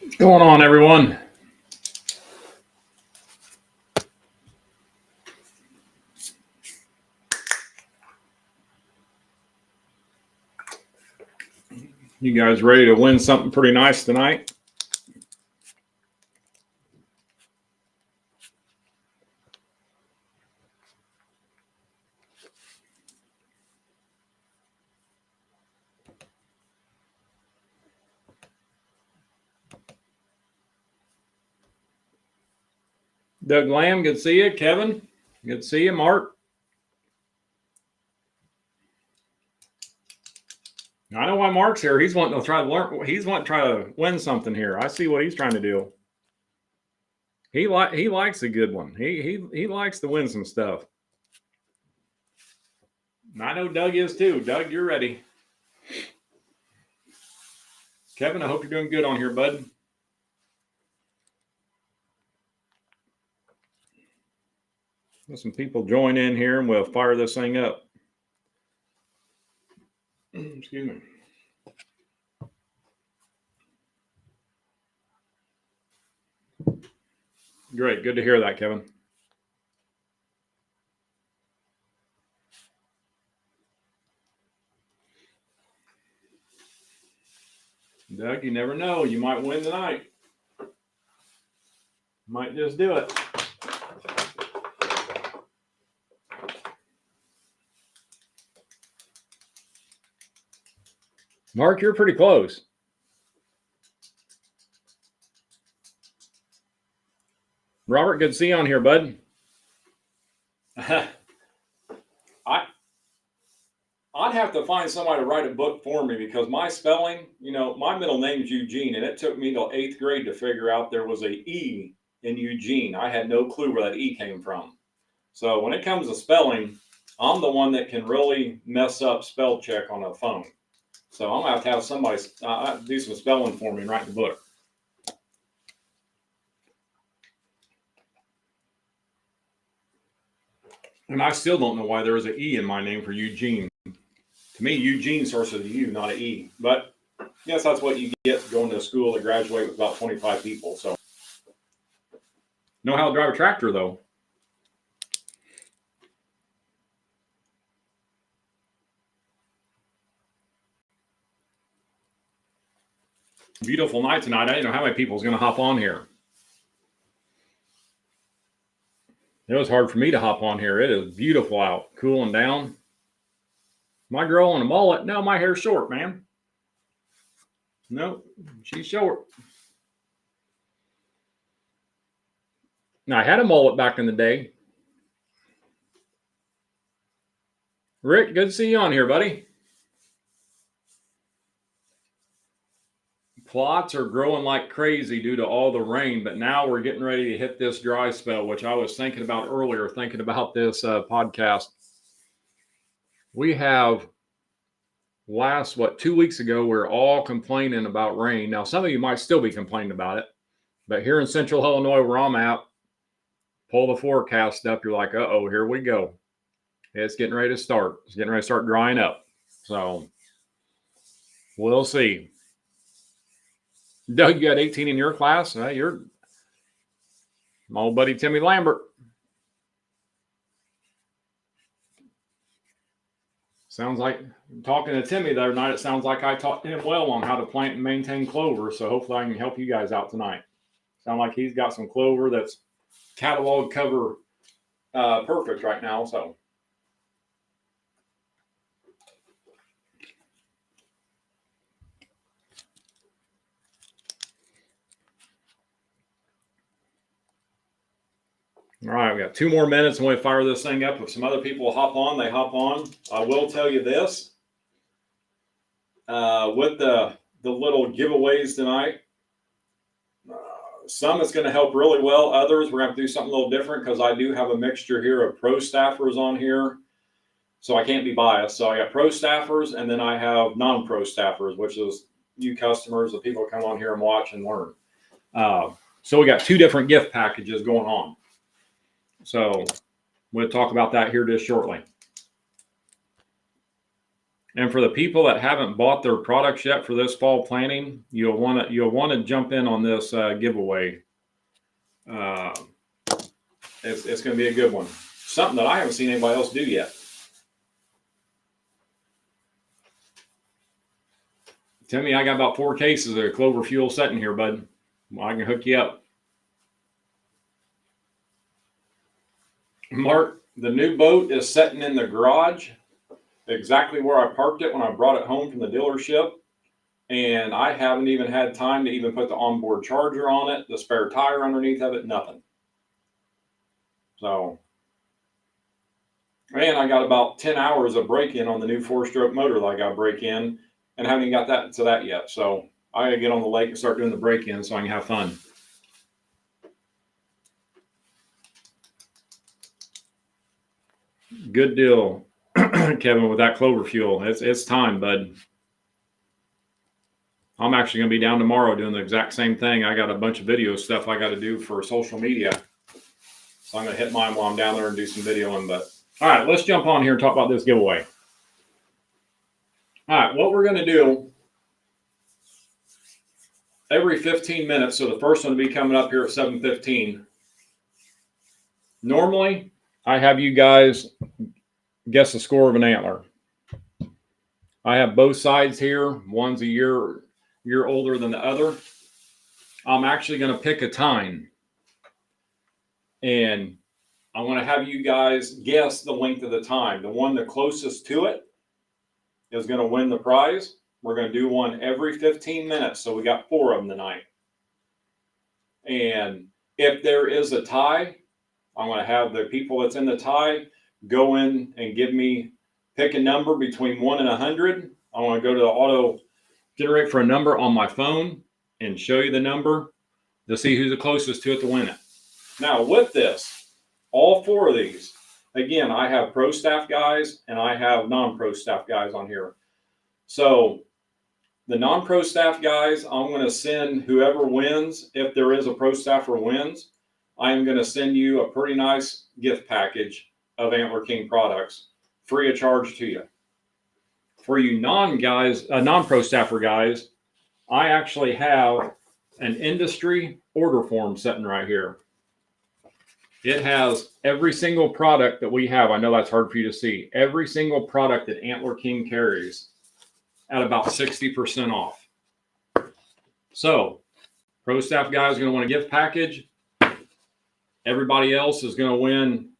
What's going on, everyone? You guys ready to win something pretty nice tonight? Doug Lamb, good to see you. Kevin, good to see you. Mark. I know why Mark's here. He's wanting to try to learn. He's wanting to try to win something here. I see what he's trying to do. He likes a good one. He likes to win some stuff. And I know Doug is too. Doug, you're ready. Kevin, I hope you're doing good on here, bud. Let some people join in here and we'll fire this thing up. Excuse me. Great. Good to hear that, Kevin. Doug, you never know. You might win tonight. Might just do it. Mark, you're pretty close. Robert, good to see you on here, bud. I'd have to find somebody to write a book for me because my spelling, my middle name's Eugene, and it took me till 8th grade to figure out there was a E in Eugene. I had no clue where that E came from. So when it comes to spelling, I'm the one that can really mess up spell check on a phone. So I'm going to have somebody do some spelling for me and write the book. And I still don't know why there is an E in my name for Eugene. To me, Eugene starts with a U, not an E. But yes, that's what you get going to a school that graduate with about 25 people. So know how to drive a tractor, though. Beautiful night tonight. I didn't know how many people was going to hop on here. It was hard for me to hop on here. It is beautiful out, cooling down. My girl on a mullet. No, my hair's short, man. No, she's short. Now, I had a mullet back in the day. Rick, good to see you on here, buddy. Plots are growing like crazy due to all the rain, but now we're getting ready to hit this dry spell, which I was thinking about earlier, thinking about this podcast. We have 2 weeks ago, we were all complaining about rain. Now, some of you might still be complaining about it, but here in Central Illinois, where I'm at, pull the forecast up, you're like, uh-oh, here we go. It's getting ready to start. It's getting ready to start drying up. So we'll see. Doug, you got 18 in your class? You're my old buddy Timmy Lambert. Sounds like, talking to Timmy the other night, it sounds like I taught him well on how to plant and maintain clover. So hopefully I can help you guys out tonight. Sound like he's got some clover that's catalog cover perfect right now. So all right, we got 2 more minutes and we fire this thing up. If some other people hop on, they hop on. I will tell you this. With the little giveaways tonight, some it's going to help really well. Others, we're going to have to do something a little different because I do have a mixture here of pro staffers on here. So I can't be biased. So I got pro staffers and then I have non-pro staffers, which is you customers, the people that come on here and watch and learn. So we got 2 different gift packages going on. So we'll talk about that here just shortly. And for the people that haven't bought their products yet for this fall planting, you'll want to jump in on this giveaway. It's going to be a good one. Something that I haven't seen anybody else do yet. Timmy, I got about 4 cases of clover fuel sitting here, bud. Well, I can hook you up. Mark, the new boat is sitting in the garage, exactly where I parked it when I brought it home from the dealership. And I haven't even had time to even put the onboard charger on it, the spare tire underneath of it, nothing. So, and I got about 10 hours of break-in on the new 4-stroke motor that I got break-in, and haven't got that to that yet. So I gotta get on the lake and start doing the break-in so I can have fun. Good deal, Kevin, with that clover fuel. It's time, bud. I'm actually gonna be down tomorrow doing the exact same thing. I got a bunch of video stuff I got to do for social media, so I'm gonna hit mine while I'm down there and do some videoing. But all right, let's jump on here and talk about this giveaway. All right, what we're gonna do every 15 minutes. So the first one will be coming up here at 7:15. Normally, I have you guys guess the score of an antler. I have both sides here. One's a year older than the other. I'm actually going to pick a tine, and I'm going to have you guys guess the length of the tine. The one the closest to it is going to win the prize. We're going to do one every 15 minutes, so we got 4 of them tonight. And if there is a tie, I'm going to have the people that's in the tie go in and pick a number between 1 and 100. I want to go to the auto generate for a number on my phone and show you the number to see who's the closest to it to win it. Now with this, all 4 of these, again, I have pro staff guys and I have non-pro staff guys on here. So the non-pro staff guys, I'm going to send whoever wins, if there is a pro staffer wins, I am going to send you a pretty nice gift package of Antler King products, free of charge to you. For you non-pro staffer guys, I actually have an industry order form sitting right here. It has every single product that we have. I know that's hard for you to see. Every single product that Antler King carries at about 60% off. So, pro staff guys are going to want a gift package. Everybody else is going to win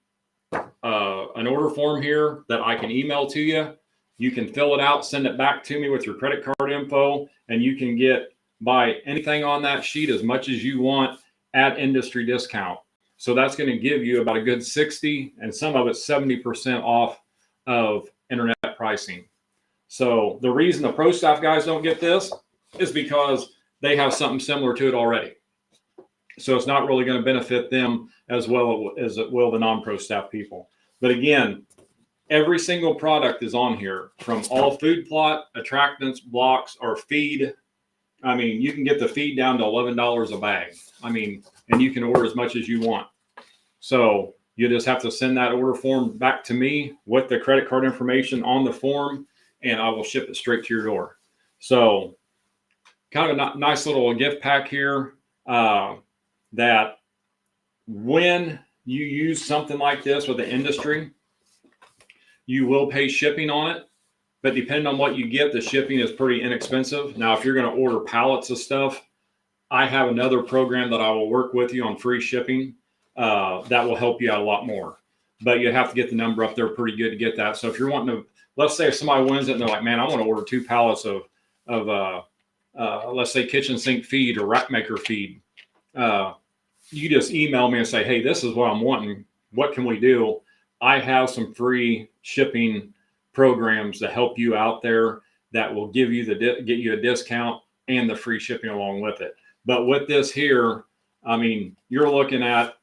an order form here that I can email to you. You can fill it out, send it back to me with your credit card info, and you can buy anything on that sheet as much as you want at industry discount. So that's going to give you about a good 60, and some of it 70% off of internet pricing. So the reason the pro staff guys don't get this is because they have something similar to it already. So it's not really going to benefit them as well as it will the non-pro staff people. But again, every single product is on here, from all food plot, attractants, blocks, or feed. I mean, you can get the feed down to $11 a bag. I mean, and you can order as much as you want. So you just have to send that order form back to me with the credit card information on the form, and I will ship it straight to your door. So kind of a nice little gift pack here that when you use something like this with the industry, you will pay shipping on it. But depending on what you get, the shipping is pretty inexpensive. Now, if you're going to order pallets of stuff, I have another program that I will work with you on free shipping that will help you out a lot more. But you have to get the number up there pretty good to get that. So if you're wanting to, let's say if somebody wins it and they're like, man, I want to order 2 pallets of let's say kitchen sink feed or rack maker feed. You just email me and say, hey, this is what I'm wanting. What can we do? I have some free shipping programs to help you out there that will give you get you a discount and the free shipping along with it. But with this here, I mean, you're looking at,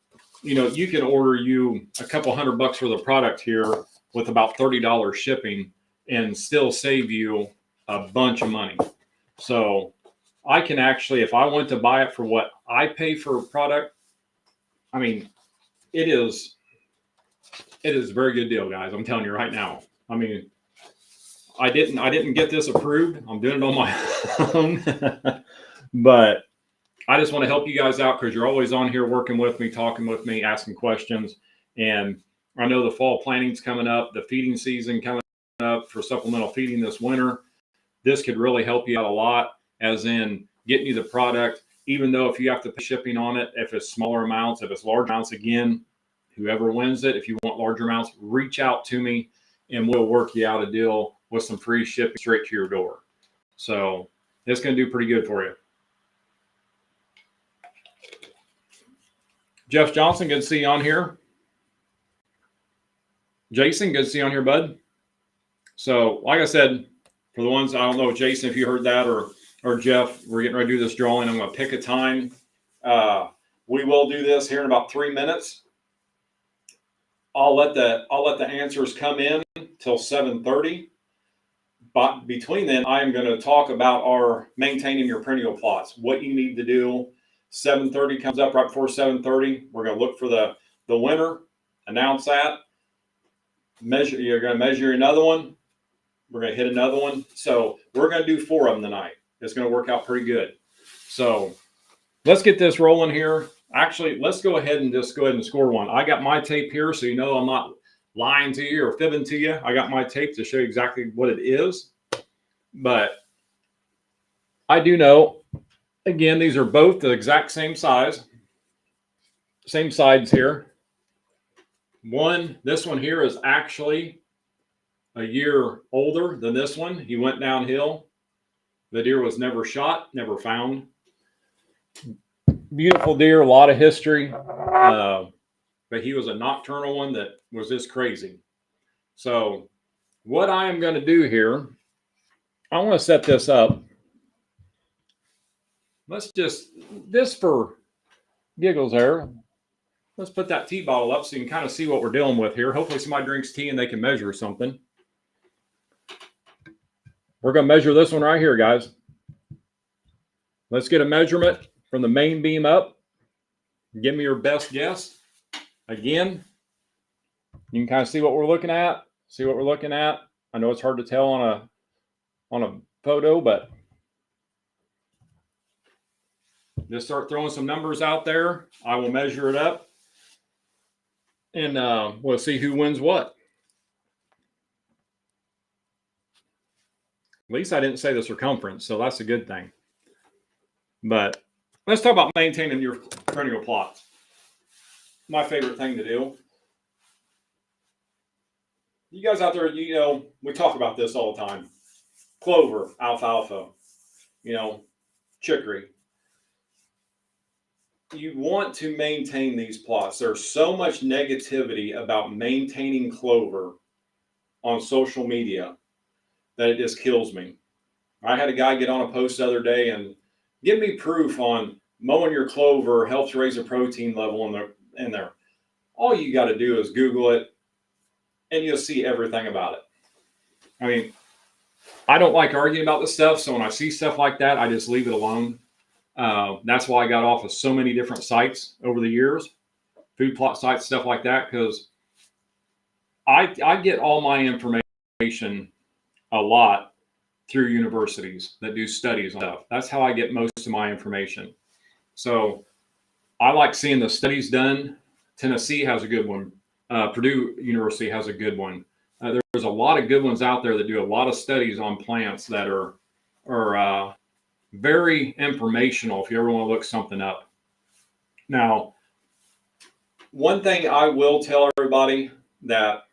you can order you a couple $100 worth of product here with about $30 shipping and still save you a bunch of money. So I can actually, if I went to buy it for what I pay for a product, I mean, it is a very good deal, guys. I'm telling you right now. I mean, I didn't get this approved. I'm doing it on my own. But I just want to help you guys out because you're always on here working with me, talking with me, asking questions. And I know the fall planning's coming up, the feeding season coming up for supplemental feeding this winter. This could really help you out a lot, as in getting you the product, even though if you have to pay shipping on it, if it's smaller amounts, if it's large amounts, again, whoever wins it, if you want larger amounts, reach out to me and we'll work you out a deal with some free shipping straight to your door. So it's going to do pretty good for you. Jeff Johnson, good to see you on here. Jason, good to see you on here, bud. So, like I said, for the ones, I don't know, Jason, if you heard that, or Jeff, we're getting ready to do this drawing. I'm going to pick a time. We will do this here in about 3 minutes. I'll let the answers come in till 7:30. But between then, I am going to talk about our maintaining your perennial plots, what you need to do. 7:30 comes up right before 7:30. We're going to look for the winner, announce that. You're going to measure another one. We're going to hit another one. So we're going to do 4 of them tonight. It's going to work out pretty good. So let's get this rolling here. Actually, let's go ahead and score one. I got my tape here, so you know I'm not lying to you or fibbing to you. I got my tape to show you exactly what it is. But I do know, again, these are both the exact same size. Same sides here. This one here is actually a year older than this one. He went downhill. The deer was never shot, never found. Beautiful deer, a lot of history. But he was a nocturnal one that was just crazy. So what I am going to do here, I want to set this up. Let's just for giggles there, let's put that tea bottle up so you can kind of see what we're dealing with here. Hopefully somebody drinks tea and they can measure something. We're going to measure this one right here, guys. Let's get a measurement from the main beam up. Give me your best guess. Again, you can kind of see what we're looking at. I know it's hard to tell on a photo, but just start throwing some numbers out there. I will measure it up, and we'll see who wins what. At least I didn't say the circumference, so that's a good thing. But let's talk about maintaining your perennial plots. My favorite thing to do. You guys out there, you know, we talk about this all the time. Clover, alfalfa, chicory. You want to maintain these plots. There's so much negativity about maintaining clover on social media that it just kills me. I had a guy get on a post the other day and give me proof on mowing your clover helps raise a protein level in there. All you got to do is Google it and you'll see everything about it. I mean, I don't like arguing about this stuff. So when I see stuff like that, I just leave it alone. That's why I got off of so many different sites over the years, food plot sites, stuff like that, because I get all my information a lot through universities that do studies on stuff. That's how I get most of my information. So I like seeing the studies done. Tennessee has a good one. Purdue University has a good one. There's a lot of good ones out there that do a lot of studies on plants that are very informational if you ever want to look something up. Now, one thing I will tell everybody, that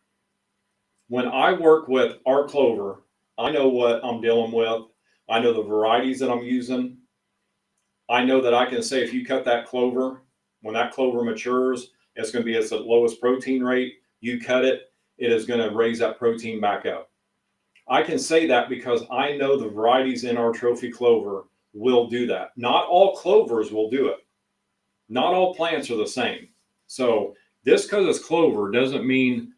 when I work with our clover, I know what I'm dealing with. I know the varieties that I'm using. I know that I can say if you cut that clover, when that clover matures, it's going to be at the lowest protein rate. You cut it, it is going to raise that protein back up. I can say that because I know the varieties in our trophy clover will do that. Not all clovers will do it. Not all plants are the same. So this because it's clover doesn't mean,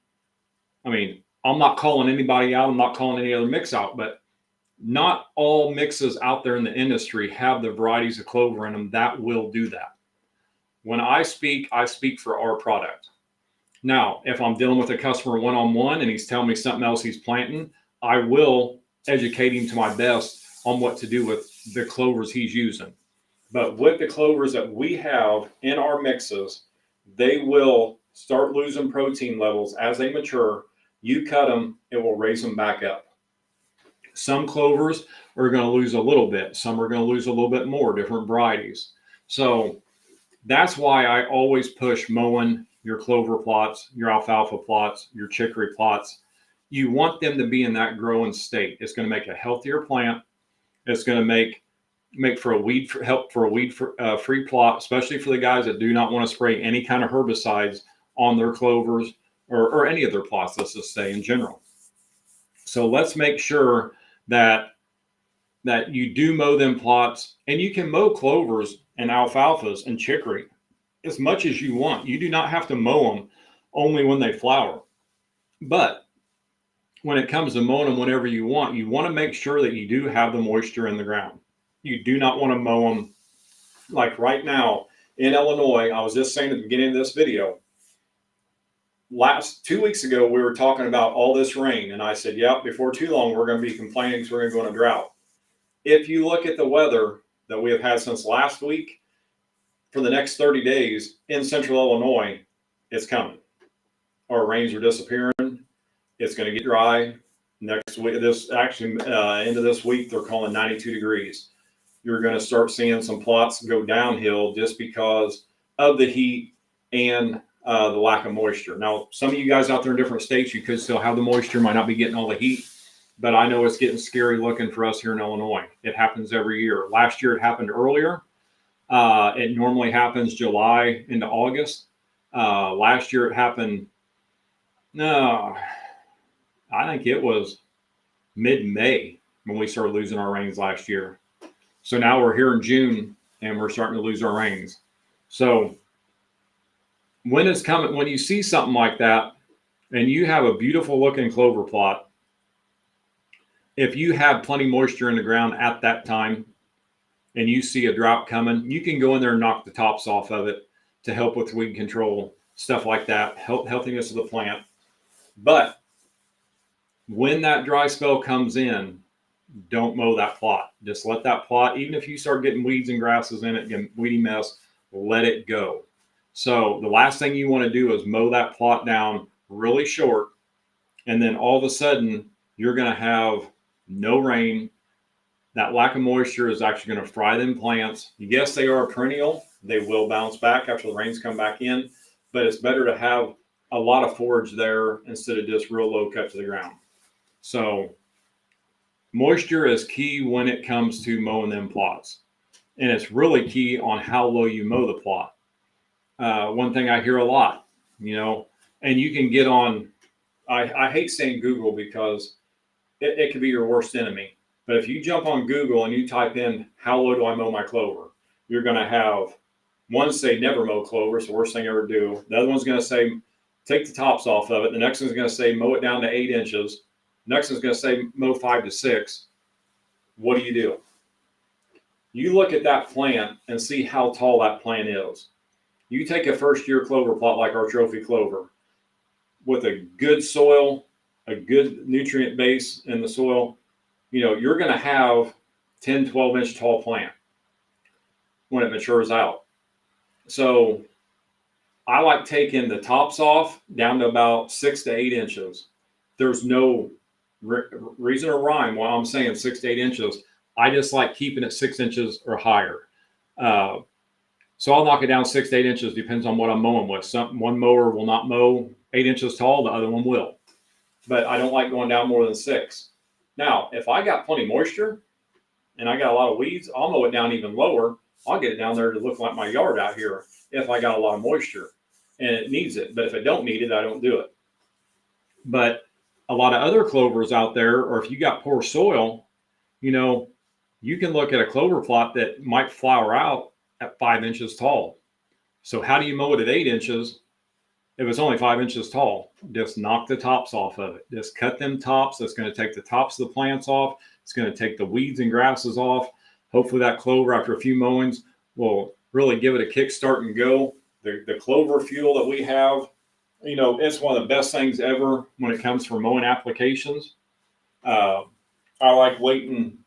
I'm not calling anybody out. I'm not calling any other mix out, but not all mixes out there in the industry have the varieties of clover in them that will do that. When I speak for our product. Now, if I'm dealing with a customer one-on-one and he's telling me something else he's planting, I will educate him to my best on what to do with the clovers he's using. But with the clovers that we have in our mixes, they will start losing protein levels as they mature. You cut them, it will raise them back up. Some clovers are going to lose a little bit. Some are going to lose a little bit more, different varieties. So that's why I always push mowing your clover plots, your alfalfa plots, your chicory plots. You want them to be in that growing state. It's going to make a healthier plant. It's going to make for a weed free plot, especially for the guys that do not want to spray any kind of herbicides on their clovers or any of their plots, let's just say in general. So let's make sure that you do mow them plots, and you can mow clovers and alfalfas and chicory as much as you want. You do not have to mow them only when they flower. But when it comes to mowing them whenever you want to make sure that you do have the moisture in the ground. You do not want to mow them like right now in Illinois. I was just saying at the beginning of this video, 2 weeks ago, we were talking about all this rain, and I said, yep, before too long, we're going to be complaining because we're going to go in a drought. If you look at the weather that we have had since last week, for the next 30 days in central Illinois, it's coming. Our rains are disappearing. It's going to get dry. Next week, end of this week, they're calling 92 degrees. You're going to start seeing some plots go downhill just because of the heat and the lack of moisture. Now, some of you guys out there in different states, you could still have the moisture, might not be getting all the heat, but I know it's getting scary looking for us here in Illinois. It happens every year. Last year, it happened earlier. It normally happens July into August. Last year, it happened, no, I think it was mid-May when we started losing our rains last year. So now we're here in June and we're starting to lose our rains. So when it's coming, when you see something like that and you have a beautiful looking clover plot, if you have plenty moisture in the ground at that time and you see a drought coming, you can go in there and knock the tops off of it to help with weed control, stuff like that, healthiness of the plant. But when that dry spell comes in, don't mow that plot. Just let that plot, even if you start getting weeds and grasses in it, getting weedy mess, let it go. So the last thing you want to do is mow that plot down really short, and then all of a sudden you're going to have no rain. That lack of moisture is actually going to fry them plants. Yes, they are a perennial. They will bounce back after the rains come back in, but it's better to have a lot of forage there instead of just real low cut to the ground. So moisture is key when it comes to mowing them plots. And it's really key on how low you mow the plot. One thing I hear a lot, and you can get on, I hate saying Google because it could be your worst enemy. But if you jump on Google and you type in, how low do I mow my clover? You're going to have one say never mow clover. It's the worst thing I ever do. The other one's going to say, take the tops off of it. The next one's going to say, mow it down to 8 inches. Next one's going to say mow 5 to 6. What do? You look at that plant and see how tall that plant is. You take a first-year clover plot like our trophy clover with a good soil, a good nutrient base in the soil, you're going to have 10, 12-inch tall plant when it matures out. So I like taking the tops off down to about 6 to 8 inches. There's no reason or rhyme why I'm saying 6 to 8 inches. I just like keeping it 6 inches or higher. So I'll knock it down 6 to 8 inches, depends on what I'm mowing with. One mower will not mow 8 inches tall, the other one will. But I don't like going down more than 6. Now, if I got plenty of moisture and I got a lot of weeds, I'll mow it down even lower. I'll get it down there to look like my yard out here if I got a lot of moisture and it needs it. But if it don't need it, I don't do it. But a lot of other clovers out there, or if you got poor soil, you can look at a clover plot that might flower out at 5 inches tall. So how do you mow it at 8 inches if it's only 5 inches tall? Just knock the tops off of it. Just cut them tops. That's going to take the tops of the plants off. It's going to take the weeds and grasses off. Hopefully that clover, after a few mowings, will really give it a kickstart and go. The clover fuel that we have, it's one of the best things ever when it comes for mowing applications. I like waiting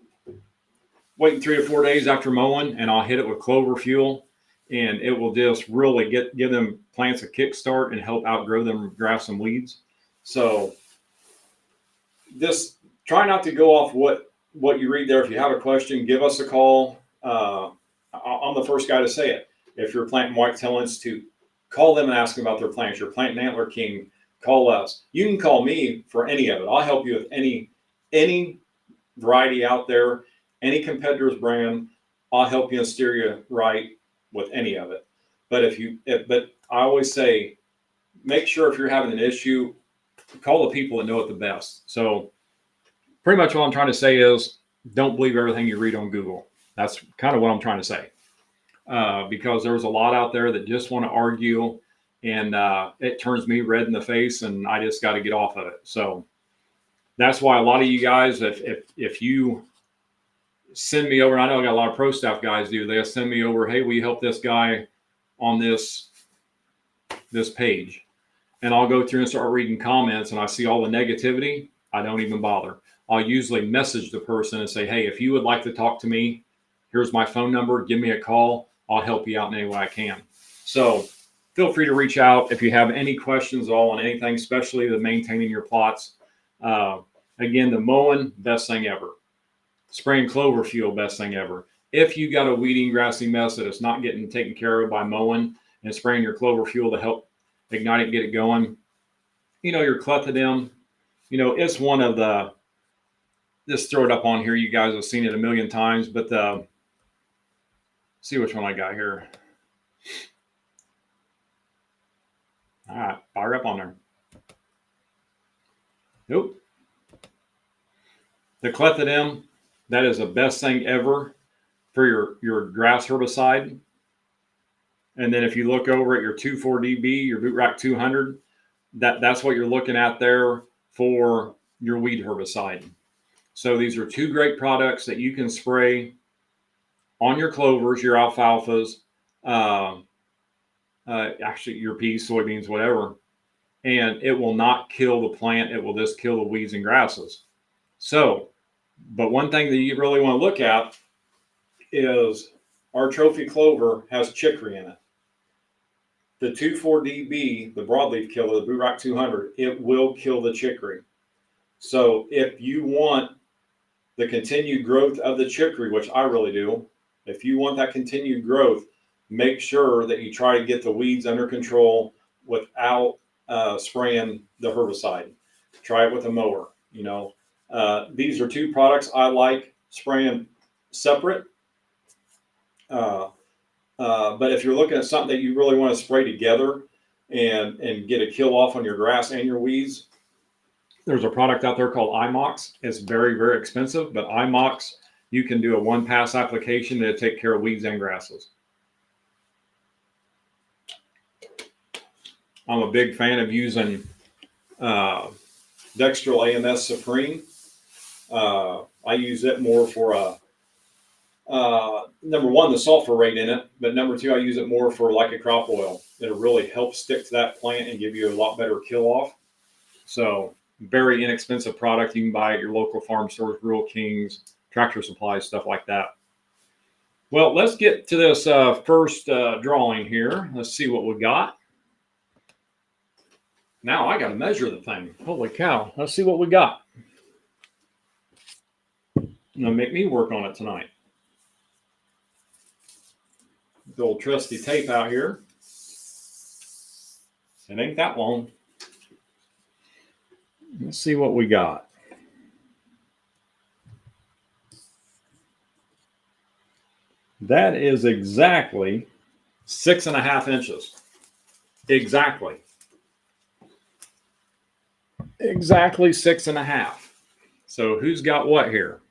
3 to 4 days after mowing, and I'll hit it with clover fuel, and it will just really give them plants a kickstart and help outgrow them grass and weeds. So just try not to go off what you read there. If you have a question, give us a call. I'm the first guy to say it. If you're planting Whitetail Institute, call them and ask them about their plants. You're planting Antler King, call us. You can call me for any of it. I'll help you with any variety out there, any competitor's brand. I'll help you and steer you right with any of it. But but I always say, make sure if you're having an issue, call the people that know it the best. So pretty much what I'm trying to say is, don't believe everything you read on Google. That's kind of what I'm trying to say. Because there's a lot out there that just want to argue, and it turns me red in the face, and I just got to get off of it. So that's why a lot of you guys, if you send me over, and I know I got a lot of pro staff guys do, they'll send me over, hey, will you help this guy on this page? And I'll go through and start reading comments, and I see all the negativity. I don't even bother. I'll usually message the person and say, hey, if you would like to talk to me, here's my phone number. Give me a call. I'll help you out in any way I can. So feel free to reach out if you have any questions at all on anything, especially the maintaining your plots. Again, the mowing, best thing ever. Spraying clover fuel, best thing ever. If you got a weeding, grassy mess that is not getting taken care of by mowing and spraying your clover fuel to help ignite it and get it going, your clethodim, it's one of the, just throw it up on here. You guys have seen it a million times, but see which one I got here. All right, fire up on there. Nope. The clethodim, that is the best thing ever for your grass herbicide. And then if you look over at your 2,4-DB, your Boot Rack 200, that's what you're looking at there for your weed herbicide. So these are two great products that you can spray on your clovers, your alfalfas, actually your peas, soybeans, whatever, and it will not kill the plant. It will just kill the weeds and grasses. So, but one thing that you really want to look at is our trophy clover has chicory in it. The 2,4-DB, the broadleaf killer, the Boot Rack 200, it will kill the chicory. So if you want the continued growth of the chicory, which I really do, if you want that continued growth, make sure that you try to get the weeds under control without spraying the herbicide. Try it with a mower. These are two products I like spraying separate. But if you're looking at something that you really want to spray together and get a kill off on your grass and your weeds, there's a product out there called iMox. It's very, very expensive, but iMox, you can do a one-pass application to take care of weeds and grasses. I'm a big fan of using Dextril AMS Supreme. I use it more for number one, the sulfur rate in it, but number two, I use it more for like a crop oil. It'll really help stick to that plant and give you a lot better kill off. So very inexpensive product. You can buy at your local farm stores, Rural Kings, Tractor Supplies, stuff like that. Well, let's get to this first drawing here. Let's see what we got. Now I got to measure the thing. Holy cow. Let's see what we got. It'll make me work on it tonight. The old trusty tape out here. It ain't that long. Let's see what we got. That is exactly 6.5 inches. Exactly. Exactly 6.5. So who's got what here?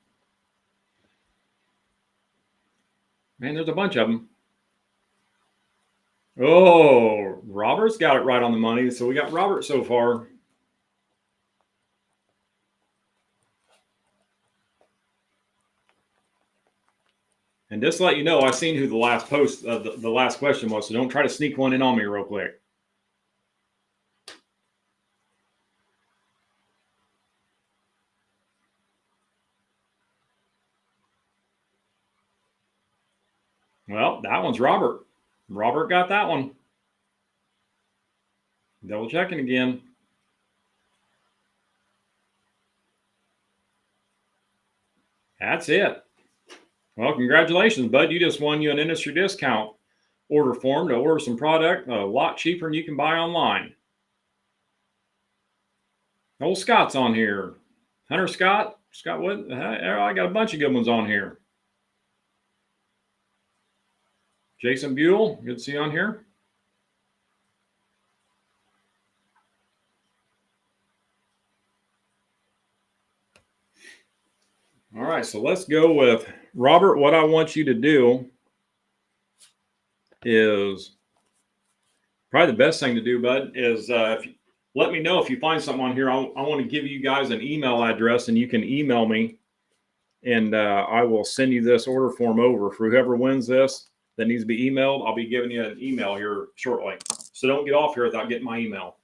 Man, there's a bunch of them. Oh, Robert's got it right on the money. So we got Robert so far. And just to let you know, I've seen who the last post, the last question was, so don't try to sneak one in on me real quick. Well, that one's Robert. Robert got that one. Double checking again. That's it. Well, congratulations, bud. You just won you an industry discount order form to order some product a lot cheaper than you can buy online. Old Scott's on here. Hunter Scott. Scott Wood. I got a bunch of good ones on here. Jason Buell. Good to see you on here. All right, so let's go with Robert. What I want you to do is probably the best thing to do, bud, is let me know if you find something on here. I want to give you guys an email address, and you can email me, and I will send you this order form over for whoever wins this that needs to be emailed. I'll be giving you an email here shortly. So don't get off here without getting my email.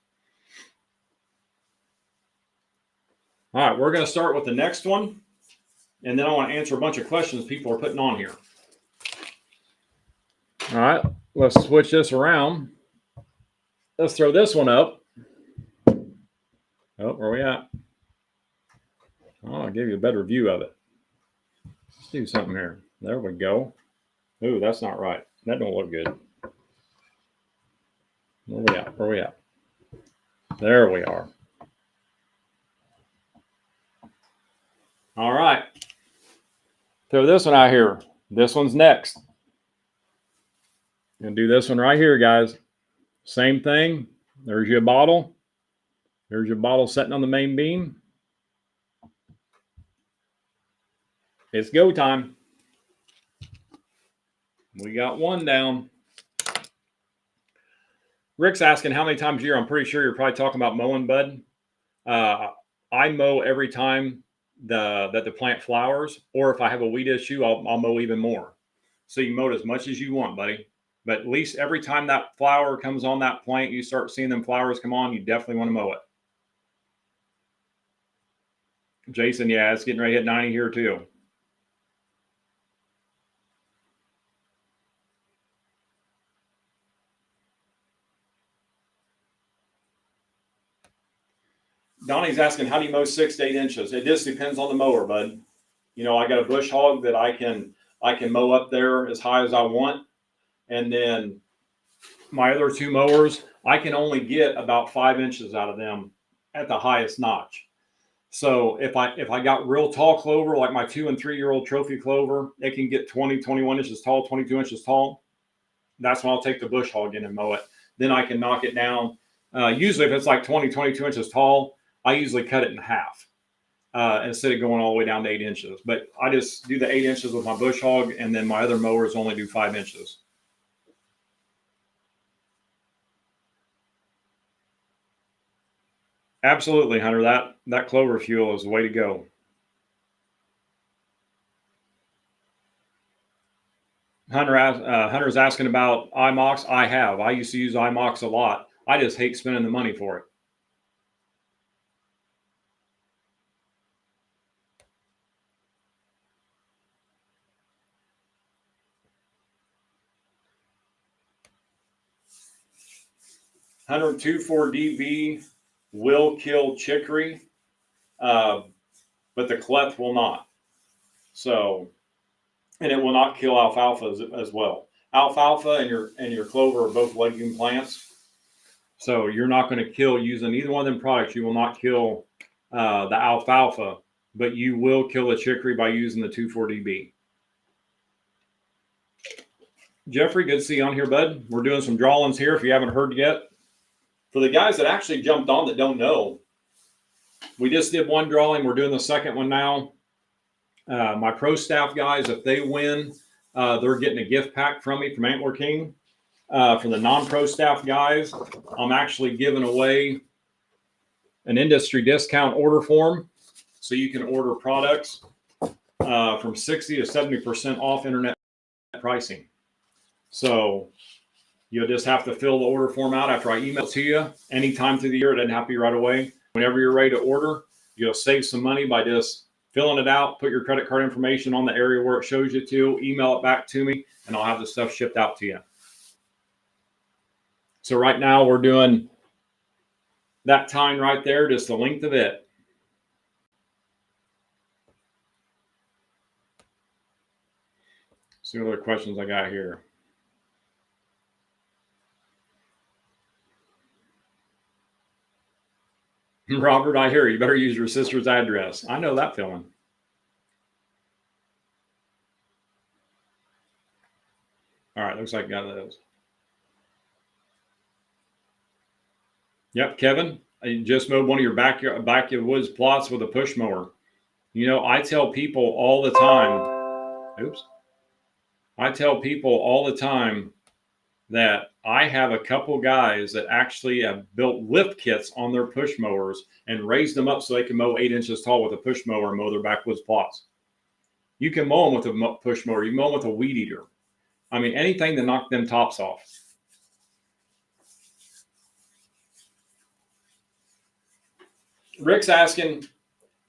All right, we're going to start with the next one, and then I want to answer a bunch of questions people are putting on here. All right, let's switch this around. Let's throw this one up. Oh, where are we at? Oh, I'll give you a better view of it. Let's do something here. There we go. Ooh, that's not right. That don't look good. Where we at? Where we at? There we are. All right. Throw this one out here. This one's next. Gonna do this one right here, guys. Same thing. There's your bottle. There's your bottle sitting on the main beam. It's go time. We got one down. Rick's asking how many times a year. I'm pretty sure you're probably talking about mowing, bud. I mow every time that the plant flowers, or if I have a weed issue, I'll mow even more. So you mow it as much as you want, buddy. But at least every time that flower comes on that plant, you start seeing them flowers come on, you definitely want to mow it. Jason, yeah, it's getting ready to hit 90 here too. Donnie's asking, how do you mow 6 to 8 inches? It just depends on the mower, bud. You know, I got a bush hog that I can mow up there as high as I want. And then my other two mowers, I can only get about 5 inches out of them at the highest notch. So if I got real tall clover, like my 2 and 3 year old trophy clover, it can get 20, 21 inches tall, 22 inches tall. That's when I'll take the bush hog in and mow it. Then I can knock it down. Usually if it's like 20, 22 inches tall, I usually cut it in half instead of going all the way down to 8 inches. But I just do the 8 inches with my bush hog, and then my other mowers only do 5 inches. Absolutely, Hunter. That clover fuel is the way to go. Hunter's asking about iMox. I used to use iMox a lot. I just hate spending the money for it. Hunter 2,4-DB will kill chicory, but the cleth will not. So, and it will not kill alfalfa as well. Alfalfa and your clover are both legume plants. So you're not going to kill using either one of them products. You will not kill the alfalfa, but you will kill the chicory by using the 2,4-DB. Jeffrey, good to see you on here, bud. We're doing some drawings here if you haven't heard yet. For the guys that actually jumped on that don't know, we just did one drawing. We're doing the second one now. My pro staff guys, if they win, they're getting a gift pack from me from Antler King. For the non-pro staff guys, I'm actually giving away an industry discount order form. So you can order products from 60 to 70% off internet pricing. So you'll just have to fill the order form out after I email it to you anytime through the year. It doesn't have to be right away. Whenever you're ready to order, you'll save some money by just filling it out, put your credit card information on the area where it shows you to, email it back to me, and I'll have the stuff shipped out to you. So right now we're doing that tine right there, just the length of it. See what other questions I got here. Robert, I hear you better use your sister's address. I know that feeling. All right, looks like I got those. Yep, Kevin, you just mowed one of your backwoods plots with a push mower. You know, I tell people all the time, I tell people all the time that I have a couple guys that actually have built lift kits on their push mowers and raised them up so they can mow 8 inches tall with a push mower and mow their backwoods plots. You can mow them with a push mower. You can mow them with a weed eater. I mean, anything to knock them tops off. Rick's asking,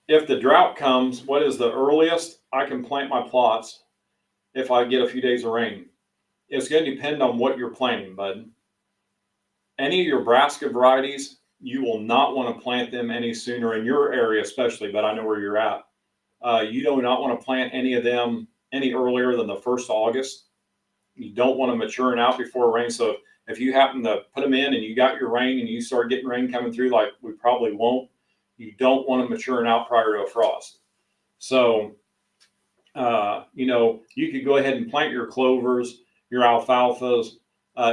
if the drought comes, what is the earliest I can plant my plots if I get a few days of rain? It's going to depend on what you're planting, bud. Any of your brassica varieties, you will not want to plant them any sooner in your area, especially, but I know where you're at. You do not want to plant any of them any earlier than the 1st of August. You don't want them maturing out before rain. So if you happen to put them in and you got your rain and you start getting rain coming through, like we probably won't, you don't want them maturing out prior to a frost. So, you know, you could go ahead and plant your clovers, your alfalfas,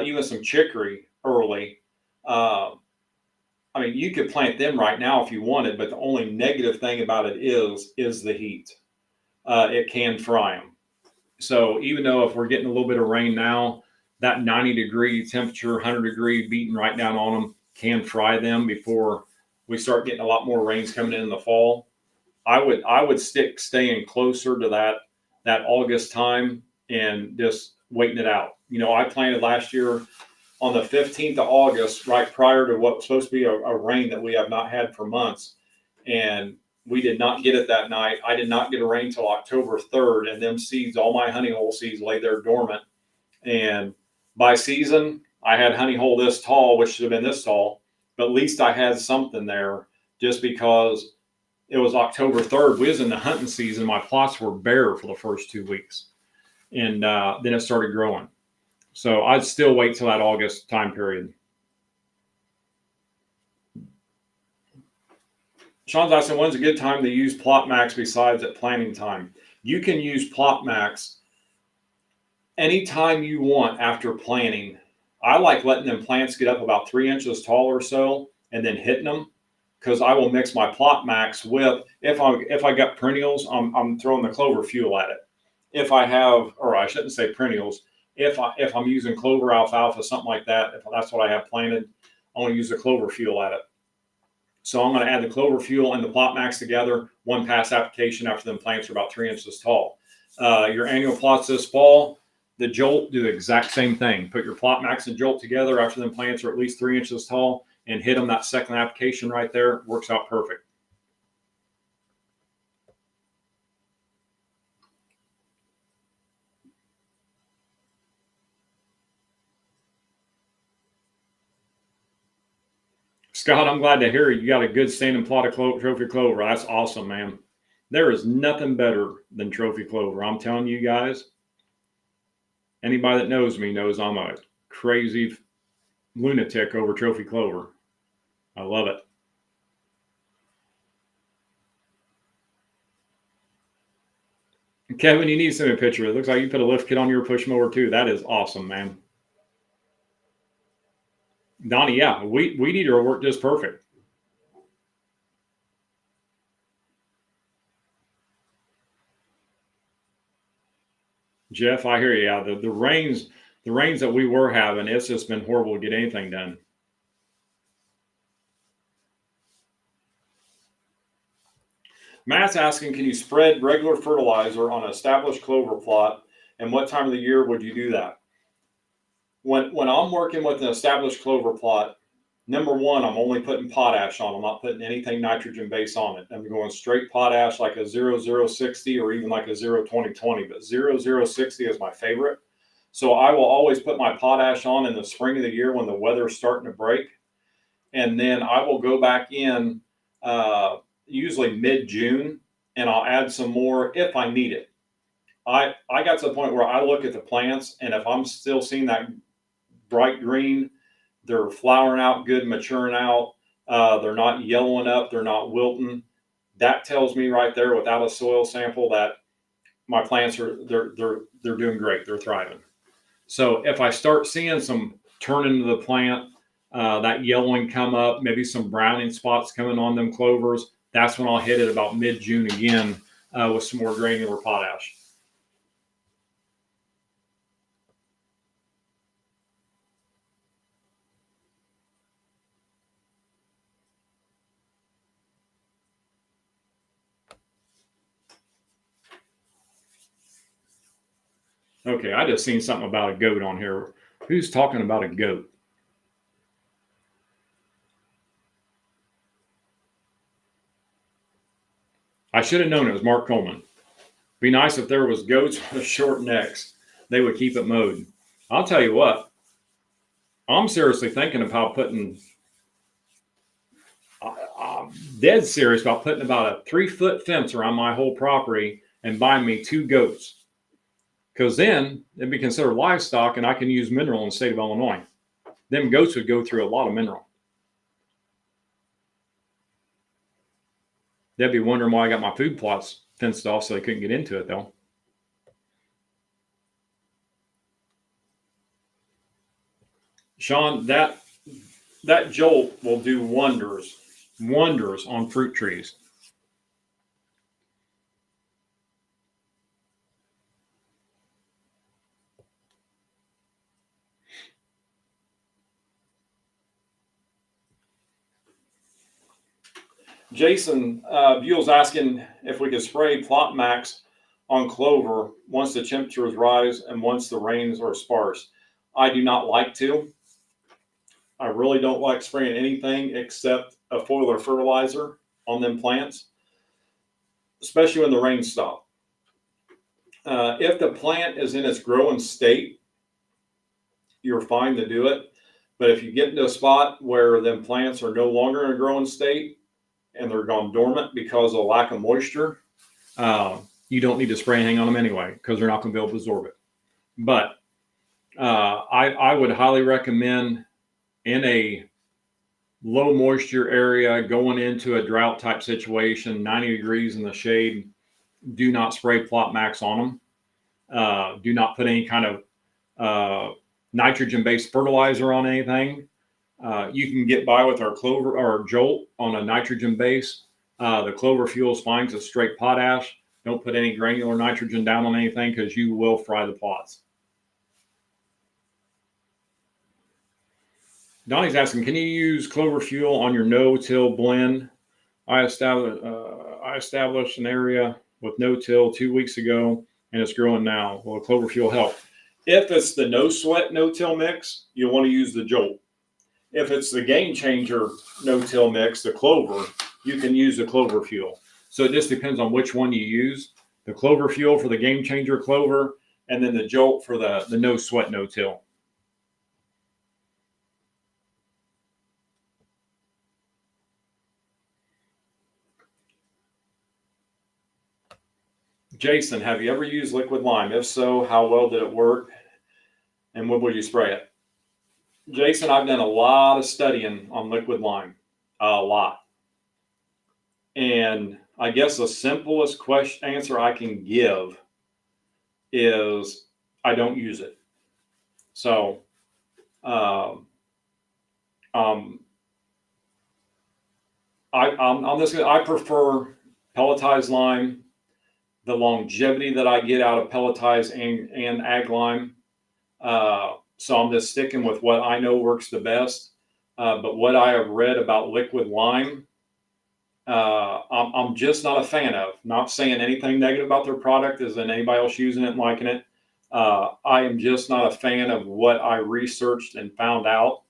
even some chicory early. I mean, you could plant them right now if you wanted, but the only negative thing about it is the heat. It can fry them. So even though if we're getting a little bit of rain now, that 90-degree temperature, 100-degree beating right down on them can fry them before we start getting a lot more rains coming in the fall. I would staying closer to that August time and just waiting it out. You know, I planted last year on the 15th of August, right prior to what was supposed to be a rain that we have not had for months. And we did not get it that night. I did not get a rain till October 3rd. And them seeds, all my honey hole seeds lay there dormant. And by season, I had honey hole this tall, which should have been this tall, but at least I had something there just because it was October 3rd. We was in the hunting season. My plots were bare for the first 2 weeks. And then it started growing. So I'd still wait till that August time period. Sean's asking, when's a good time to use Plot Max besides at planting time? You can use Plot Max anytime you want after planting. I like letting them plants get up about 3 inches tall or so and then hitting them, because I will mix my Plot Max with, if I got perennials, I'm throwing the clover fuel at it. If I have, or I shouldn't say perennials, if I'm using clover, alfalfa, something like that, if that's what I have planted, I want to use the clover fuel at it. So I'm going to add the clover fuel and the Plot Max together, one pass application after them plants are about 3 inches tall. Your annual plots this fall, the Jolt, do the exact same thing. Put your Plot Max and Jolt together after them plants are at least 3 inches tall and hit them that second application right there. Works out perfect. Scott, I'm glad to hear you got a good standing plot of trophy clover. That's awesome, man. There is nothing better than trophy clover. I'm telling you guys, anybody that knows me knows I'm a crazy lunatic over trophy clover. I love it. Kevin, you need to send me a picture. It looks like you put a lift kit on your push mower too. That is awesome, man. Donnie, yeah, weed eater worked just perfect. Jeff, I hear you. Yeah, the rains that we were having, it's just been horrible to get anything done. Matt's asking, can you spread regular fertilizer on an established clover plot, and what time of the year would you do that? When I'm working with an established clover plot, number one, I'm only putting potash on. I'm not putting anything nitrogen based on it. I'm going straight potash, like a 0060 or even like a 02020, but 0060 is my favorite. So I will always put my potash on in the spring of the year when the weather's starting to break. And then I will go back in usually mid-June, and I'll add some more if I need it. I got to the point where I look at the plants, and if I'm still seeing that bright green, they're flowering out good, maturing out, they're not yellowing up, they're not wilting. That tells me right there, without a soil sample, that my plants they're doing great, they're thriving. So if I start seeing some turn into the plant, that yellowing come up, maybe some browning spots coming on them clovers, that's when I'll hit it about mid-June again with some more granular potash. Okay, I just seen something about a goat on here. Who's talking about a goat? I should have known it was Mark Coleman. Be nice if there was goats with short necks. They would keep it mowed. I'll tell you what, I'm seriously thinking about I'm dead serious about putting about a 3-foot fence around my whole property and buying me 2 goats. Because then it'd be considered livestock and I can use mineral in the state of Illinois. Them goats would go through a lot of mineral. They'd be wondering why I got my food plots fenced off so they couldn't get into it, though. Sean, that jolt will do wonders on fruit trees. Jason Buell's asking if we could spray Plot Max on clover once the temperatures rise and once the rains are sparse. I do not like to. I really don't like spraying anything except a foliar fertilizer on them plants, especially when the rains stop. If the plant is in its growing state, you're fine to do it. But if you get into a spot where them plants are no longer in a growing state and they're gone dormant because of lack of moisture, you don't need to spray anything on them anyway because they're not going to be able to absorb it. But I would highly recommend, in a low moisture area going into a drought type situation, 90 degrees in the shade, do not spray Plot Max on them. Do not put any kind of nitrogen based fertilizer on anything. You can get by with our clover or jolt on a nitrogen base. The clover fuel is fine, it's straight potash. Don't put any granular nitrogen down on anything because you will fry the plots. Donnie's asking, can you use clover fuel on your no-till blend? I established an area with no-till 2 weeks ago, and it's growing now. Will clover fuel help? If it's the no sweat no-till mix, you'll want to use the jolt. If it's the game changer no-till mix, the clover, you can use the clover fuel. So it just depends on which one you use. The clover fuel for the game changer clover, and then the jolt for the no sweat no-till. Jason, have you ever used liquid lime? If so, how well did it work? And when will you spray it? Jason, I've done a lot of studying on liquid lime. A lot. And I guess the simplest answer I can give is I don't use it. So, I'm just gonna, I prefer pelletized lime. The longevity that I get out of pelletized and ag lime. So I'm just sticking with what I know works the best. But what I have read about liquid lime, I'm just not a fan of. Not saying anything negative about their product as in anybody else using it and liking it. I am just not a fan of what I researched and found out.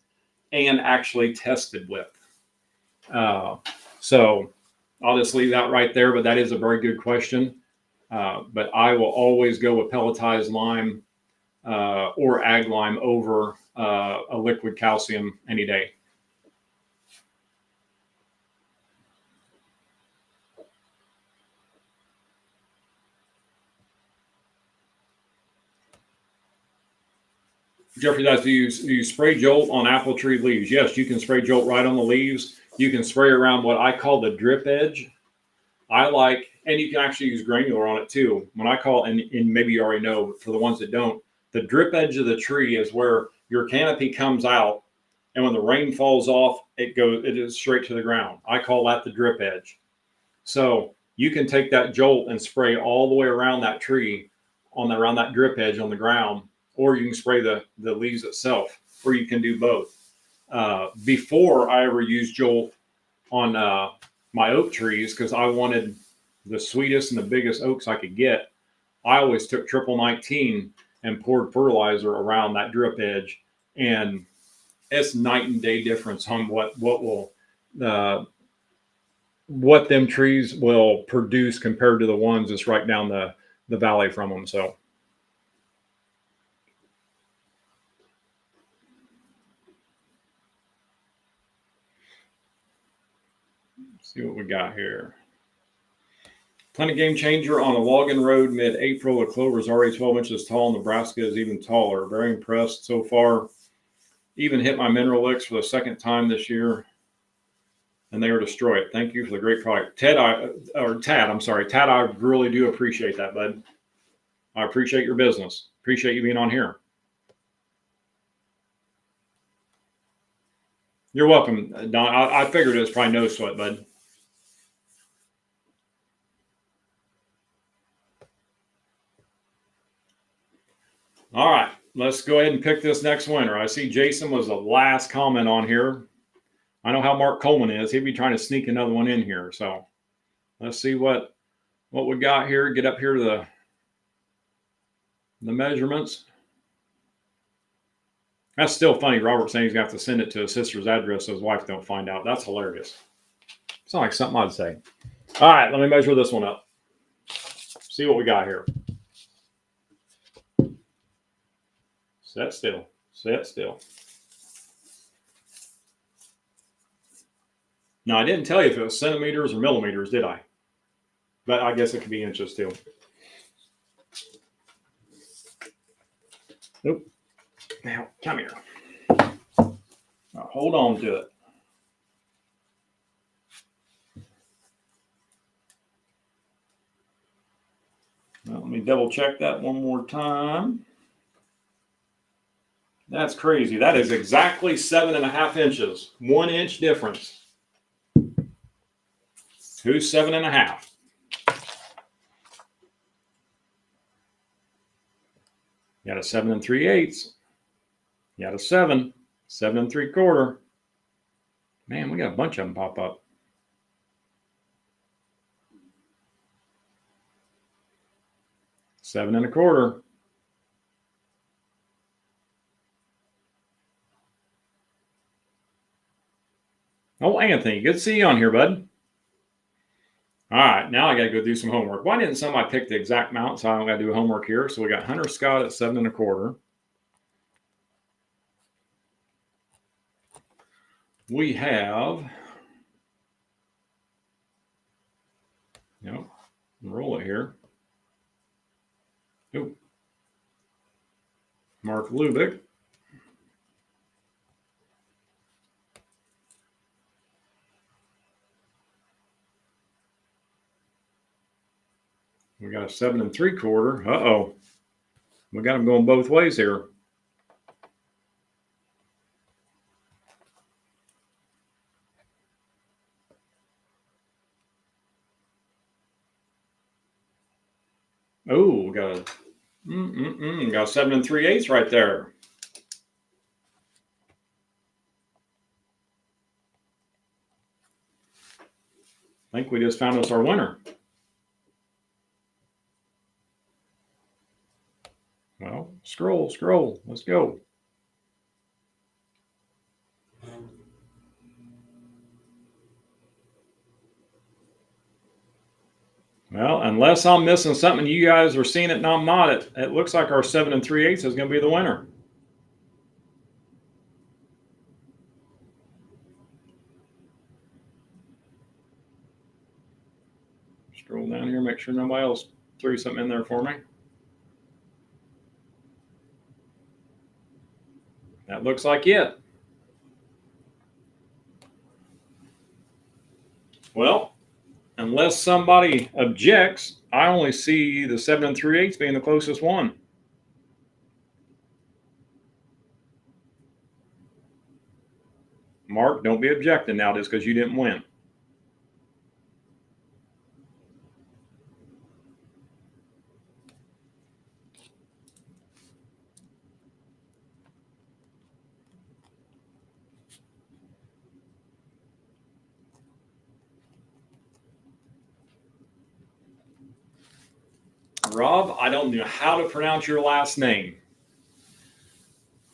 and actually tested with. So I'll just leave that right there, but that is a very good question. But I will always go with pelletized lime or ag lime over a liquid calcium any day. Jeffrey, do you spray Jolt on apple tree leaves? Yes, you can spray Jolt right on the leaves. You can spray around what I call the drip edge. I like, and you can actually use granular on it too. When I call, and maybe you already know, for the ones that don't, the drip edge of the tree is where your canopy comes out, and when the rain falls off, it is straight to the ground. I call that the drip edge. So you can take that Jolt and spray all the way around that tree, around that drip edge on the ground, or you can spray the leaves itself, or you can do both. Before I ever used Jolt on my oak trees, because I wanted the sweetest and the biggest oaks I could get, I always took triple 19 and poured fertilizer around that drip edge, and it's night and day difference on what them trees will produce compared to the ones that's right down the valley from them. So let's see what we got here. Plenty game changer on a logging road mid-April. The clover is already 12 inches tall. Nebraska is even taller. Very impressed so far. Even hit my mineral licks for the second time this year, and they were destroyed. Thank you for the great product. Tad, I really do appreciate that, bud. I appreciate your business. Appreciate you being on here. You're welcome, Don. I figured it was probably no sweat, bud. All right, let's go ahead and pick this next winner. I see Jason was the last comment on here. I know how Mark Coleman is. He'd be trying to sneak another one in here. So let's see what we got here. Get up here to the measurements. That's still funny. Robert saying he's going to have to send it to his sister's address so his wife don't find out. That's hilarious. It's not like something I'd say. All right, let me measure this one up. See what we got here. Set still. Set still. Now, I didn't tell you if it was centimeters or millimeters, did I? But I guess it could be inches too. Nope. Now, come here. Now, hold on to it. Now, let me double check that one more time. That's crazy. That is exactly 7.5 inches. 1 inch difference. Who's 7.5? You got a 7 3/8. You got a 7, 7 3/4. Man, we got a bunch of them pop up. 7 1/4. Oh, Anthony, good to see you on here, bud. All right, now I got to go do some homework. Why didn't somebody pick the exact amount? So I don't got to do homework here. So we got Hunter Scott at 7 1/4. We have, roll it here. Oh, Mark Lubick. We got a 7 3/4. Uh-oh. We got them going both ways here. Oh, we got got 7 3/8 right there. I think we just found us our winner. Well, scroll. Let's go. Well, unless I'm missing something, you guys are seeing it and I'm not, it looks like our 7 3/8 is going to be the winner. Scroll down here, make sure nobody else threw something in there for me. That looks like it. Well, unless somebody objects, I only see the 7 3/8 being the closest one. Mark, don't be objecting now just because you didn't win. Rob, I don't know how to pronounce your last name,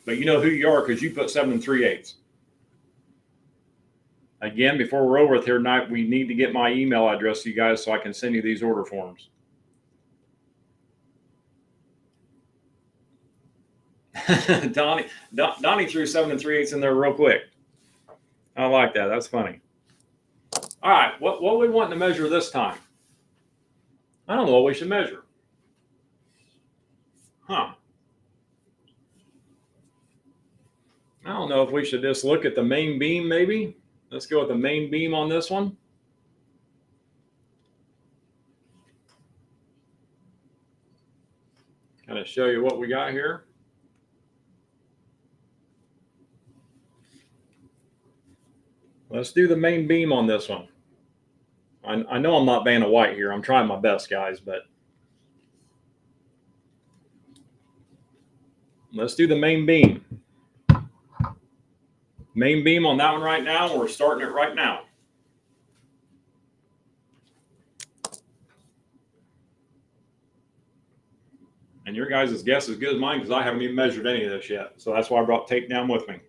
but you know who you are because you put 7 3/8. Again, before we're over with here tonight, we need to get my email address to you guys so I can send you these order forms. Donnie threw 7 3/8 in there real quick. I like that. That's funny. All right, what are we wanting to measure this time? I don't know what we should measure. Huh. I don't know if we should just look at the main beam maybe. Let's go with the main beam on this one. Kind of show you what we got here. Let's do the main beam on this one. I know I'm not Vanna White here. I'm trying my best, guys, but let's do the main beam. Main beam on that one right now. We're starting it right now. And your guys' guess is as good as mine because I haven't even measured any of this yet. So that's why I brought tape down with me.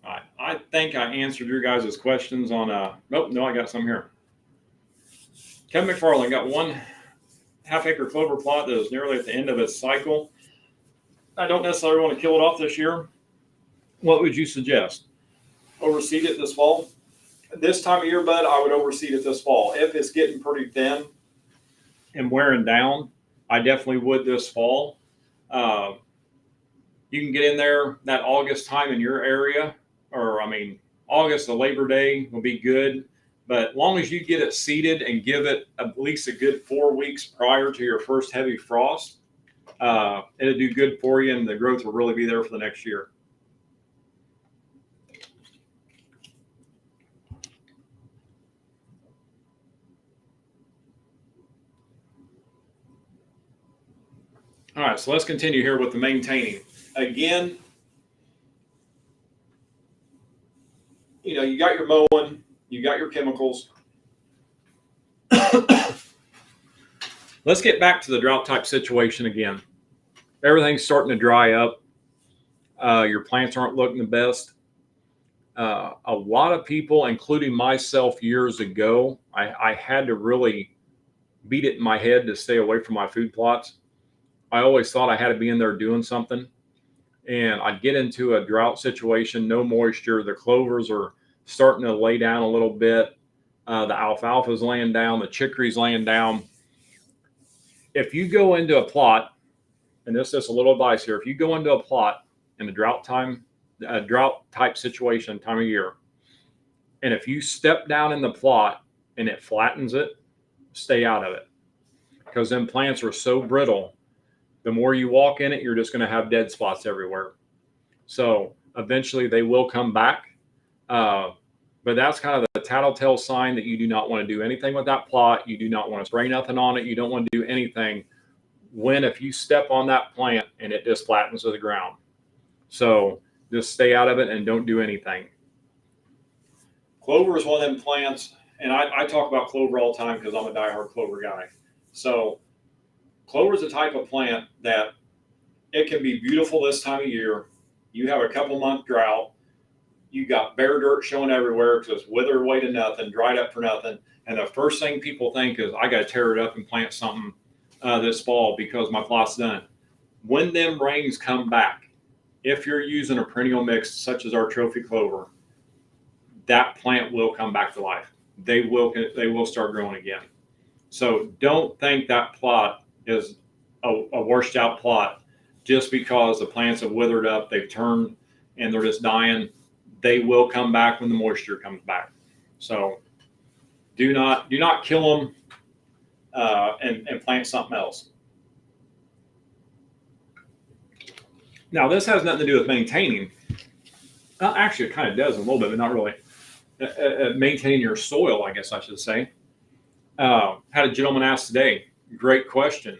All right. I think I answered your guys' questions on nope, no, I got some here. Kevin McFarland got 1 half-acre clover plot that is nearly at the end of its cycle. I don't necessarily want to kill it off this year. What would you suggest? Overseed it this fall? This time of year, bud, I would overseed it this fall. If it's getting pretty thin and wearing down, I definitely would this fall. You can get in there that August time in your area, or August to Labor Day will be good. But as long as you get it seeded and give it at least a good 4 weeks prior to your first heavy frost, it'll do good for you, and the growth will really be there for the next year. All right, so let's continue here with the maintaining. Again, you got your mowing, you got your chemicals. Let's get back to the drought type situation again. Everything's starting to dry up. Your plants aren't looking the best. A lot of people, including myself years ago, I had to really beat it in my head to stay away from my food plots. I always thought I had to be in there doing something. And I'd get into a drought situation, no moisture. The clovers are starting to lay down a little bit. The alfalfa's laying down. The chicory's laying down. If you go into a plot, and this is a little advice here, if you go into a plot in a drought type situation, time of year, and if you step down in the plot and it flattens it, stay out of it. Because them plants are so brittle. The more you walk in it, you're just going to have dead spots everywhere. So eventually they will come back. But that's kind of the tattletale sign that you do not want to do anything with that plot. You do not want to spray nothing on it. You don't want to do anything if you step on that plant and it just flattens to the ground. So just stay out of it and don't do anything. Clover is one of them plants, and I talk about clover all the time because I'm a diehard clover guy. So clover is a type of plant that it can be beautiful this time of year. You have a couple month drought. you got bare dirt showing everywhere because it's withered away to nothing, dried up for nothing. And the first thing people think is, I got to tear it up and plant something this fall because my plot's done. When them rains come back, if you're using a perennial mix such as our trophy clover, that plant will come back to life. They will start growing again. So don't think that plot is a washed out plot just because the plants have withered up, they've turned, and they're just dying. They will come back when the moisture comes back. So do not kill them and plant something else. Now, this has nothing to do with maintaining. Actually, it kind of does a little bit, but not really. Maintaining your soil, I guess I should say. Had a gentleman ask today, great question.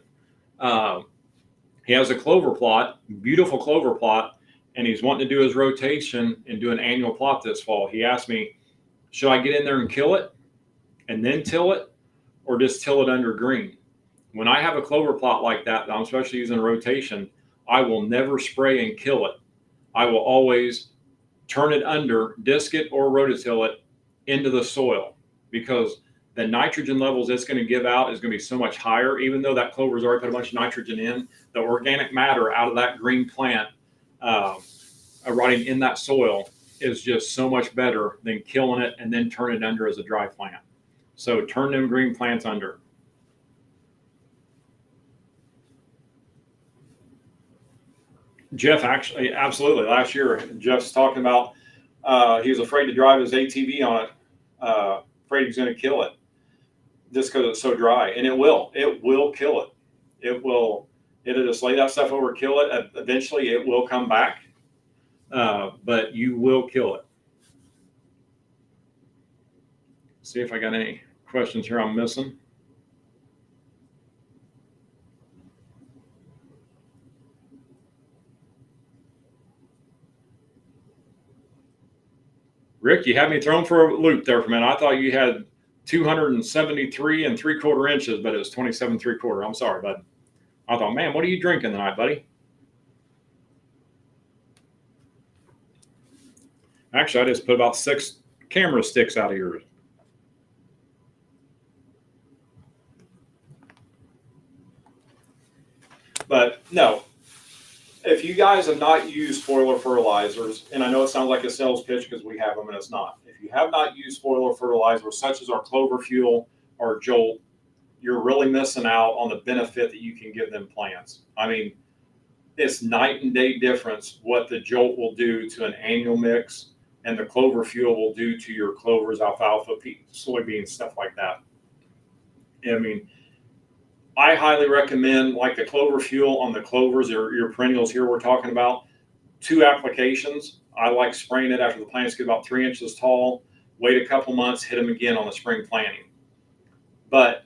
He has a clover plot, beautiful clover plot, and he's wanting to do his rotation and do an annual plot this fall. He asked me, should I get in there and kill it and then till it, or just till it under green? When I have a clover plot like that I'm especially using a rotation, I will never spray and kill it. I will always turn it under, disc it or rototill it into the soil, because the nitrogen levels it's going to give out is going to be so much higher. Even though that clover's already put a bunch of nitrogen in, the organic matter out of that green plant rotting in that soil is just so much better than killing it and then turn it under as a dry plant. So turn them green plants under. Jeff, actually, absolutely. Last year, Jeff's talking about he was afraid to drive his ATV on it, afraid he's going to kill it just because it's so dry. And it will kill it. It'll just lay that stuff over, kill it. Eventually, it will come back, but you will kill it. See if I got any questions here I'm missing. Rick, you had me thrown for a loop there for a minute. I thought you had 273 3/4 inches, but it was 27 3/4. I'm sorry, bud. I thought, man, what are you drinking tonight, buddy? Actually, I just put about 6 camera sticks out of yours. But no, if you guys have not used spoiler fertilizers, and I know it sounds like a sales pitch because we have them and it's not. If you have not used spoiler fertilizers such as our Clover Fuel or Jolt, you're really missing out on the benefit that you can give them plants. I mean, it's night and day difference what the Jolt will do to an annual mix and the Clover Fuel will do to your clovers, alfalfa, soybeans, stuff like that. I mean, I highly recommend, like the Clover Fuel on the clovers or your perennials here we're talking about, 2 applications. I like spraying it after the plants get about 3 inches tall, wait a couple months, hit them again on the spring planting. But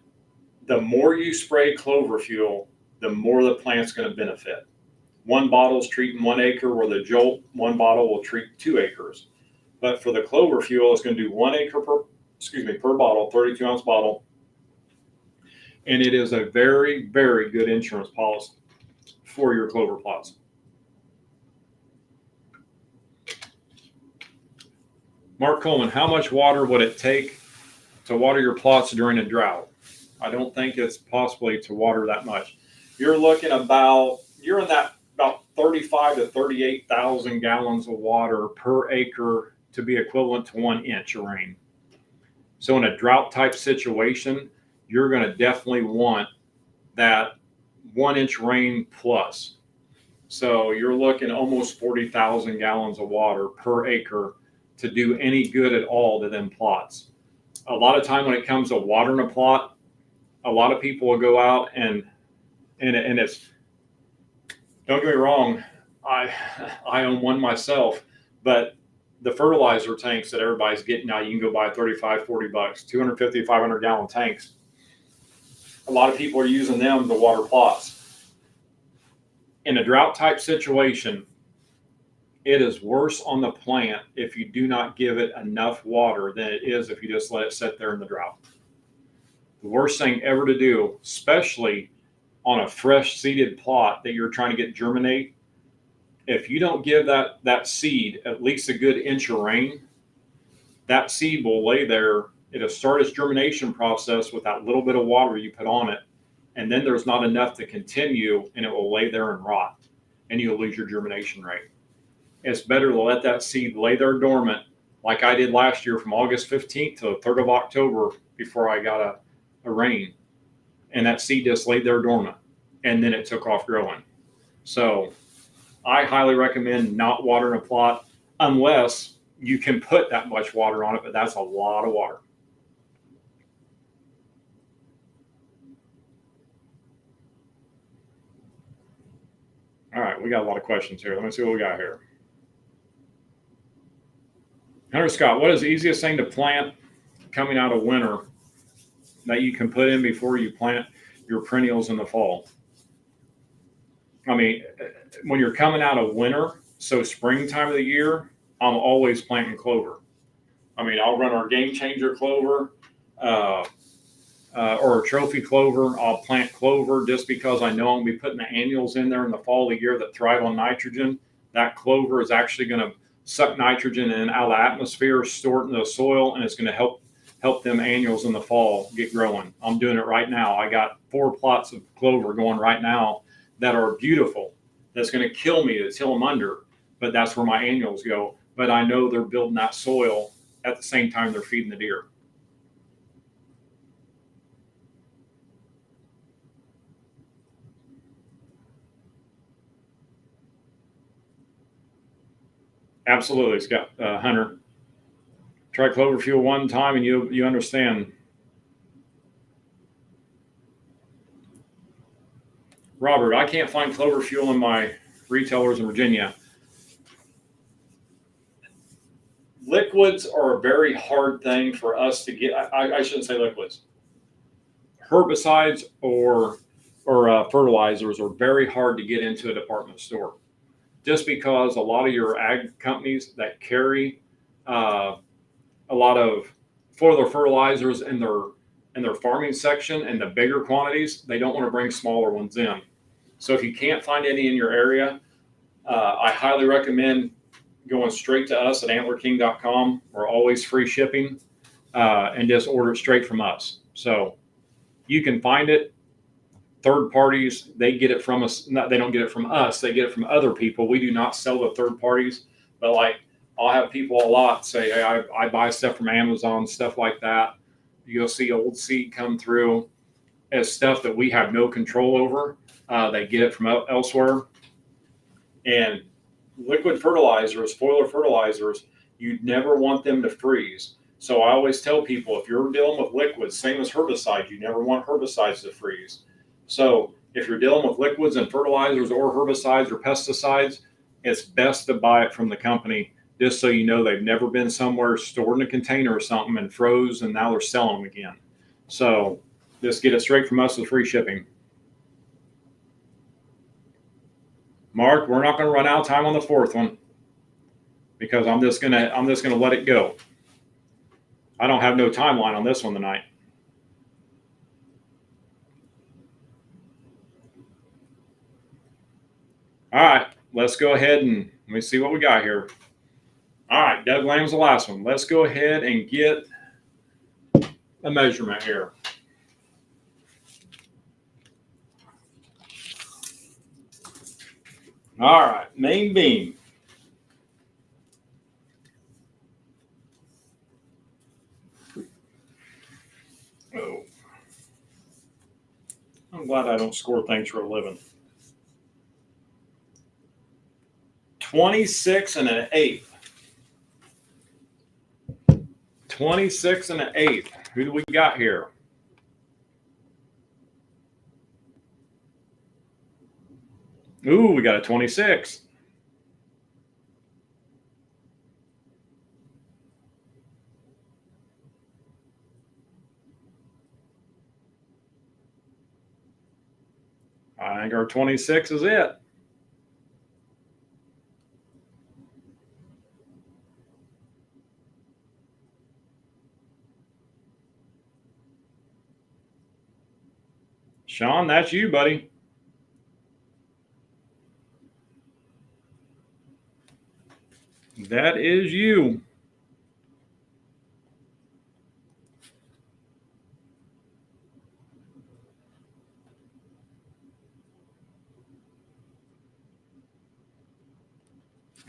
the more you spray Clover Fuel, the more the plant's going to benefit. 1 bottle is treating 1 acre, where the Jolt 1 bottle will treat 2 acres. But for the Clover Fuel, it's going to do 1 acre per bottle, 32-ounce bottle. And it is a very, very good insurance policy for your clover plots. Mark Coleman, how much water would it take to water your plots during a drought? I don't think it's possibly to water that much. You're in that about 35 to 38,000 gallons of water per acre to be equivalent to 1 inch of rain. So in a drought type situation, you're going to definitely want that 1 inch rain plus. So you're looking almost 40,000 gallons of water per acre to do any good at all to them plots. A lot of time when it comes to watering a plot, a lot of people will go out and it's, don't get me wrong, I own one myself, but the fertilizer tanks that everybody's getting now, you can go buy $35-$40, 250, 500 gallon tanks. A lot of people are using them to water plots. In a drought type situation, it is worse on the plant if you do not give it enough water than it is if you just let it sit there in the drought. The worst thing ever to do, especially on a fresh seeded plot that you're trying to get germinate, if you don't give that seed at least a good inch of rain, that seed will lay there. It'll start its germination process with that little bit of water you put on it, and then there's not enough to continue, and it will lay there and rot, and you'll lose your germination rate. It's better to let that seed lay there dormant, like I did last year from August 15th to the 3rd of October before I got a rain, and that seed just laid there dormant, and then it took off growing. So I highly recommend not watering a plot unless you can put that much water on it, but that's a lot of water. All right, we got a lot of questions here. Let me see what we got here. Hunter Scott, what is the easiest thing to plant coming out of winter that you can put in before you plant your perennials in the fall? I mean, when you're coming out of winter, so springtime of the year, I'm always planting clover. I mean, I'll run our Game Changer clover or a trophy clover. I'll plant clover just because I know I'm going to be putting the annuals in there in the fall of the year that thrive on nitrogen. That clover is actually going to suck nitrogen in out of the atmosphere, store it in the soil, and it's going to help them annuals in the fall get growing. I'm doing it right now. I got 4 plots of clover going right now that are beautiful. That's going to kill me to till them under, but that's where my annuals go. But I know they're building that soil at the same time they're feeding the deer. Absolutely, Scott, Hunter. Try clover fuel one time and you understand. Robert, I can't find clover fuel in my retailers in Virginia. Liquids are a very hard thing for us to get. I shouldn't say liquids. Herbicides or fertilizers are very hard to get into a department store, just because a lot of your ag companies that carry a lot of further fertilizers in their farming section and the bigger quantities, they don't want to bring smaller ones in. So if you can't find any in your area, I highly recommend going straight to us at antlerking.com. We're always free shipping, and just order it straight from us. So you can find it. Third parties, they get it from us. They don't get it from us. They get it from other people. We do not sell to third parties. But like, I'll have people a lot say, hey, I buy stuff from Amazon, stuff like that. You'll see old seed come through as stuff that we have no control over. They get it from elsewhere. And liquid fertilizers, foliar fertilizers, you'd never want them to freeze. So I always tell people, if you're dealing with liquids, same as herbicides, you never want herbicides to freeze. So if you're dealing with liquids and fertilizers or herbicides or pesticides, it's best to buy it from the company, just so you know they've never been somewhere stored in a container or something and froze and now they're selling them again. So just get it straight from us with free shipping. Mark, we're not going to run out of time on the 4th one because I'm just gonna let it go. I don't have no timeline on this one tonight. All right, let's go ahead and let me see what we got here. All right, Doug Lamb's the last one. Let's go ahead and get a measurement here. All right, main beam. Oh, I'm glad I don't score things for a living. 26 and an 8. 26 and an 8. Who do we got here? Ooh, we got a 26. I think our 26 is it. Sean, that's you, buddy. That is you.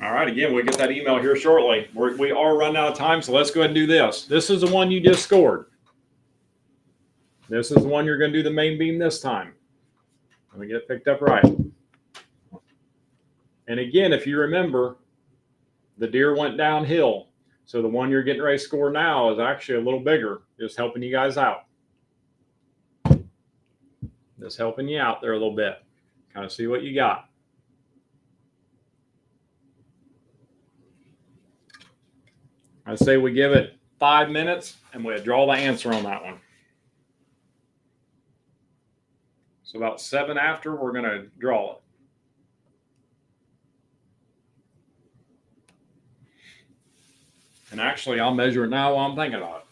All right, again, we'll get that email here shortly. We are running out of time, so let's go ahead and do this. This is the one you just scored. This is the one you're going to do the main beam this time. Let me get it picked up right. And again, if you remember, the deer went downhill. So the one you're getting ready to score now is actually a little bigger, just helping you guys out. Just helping you out there a little bit. Kind of see what you got. I say we give it 5 minutes and we draw the answer on that one. So about 7 after, we're going to draw it. And actually, I'll measure it now while I'm thinking about it.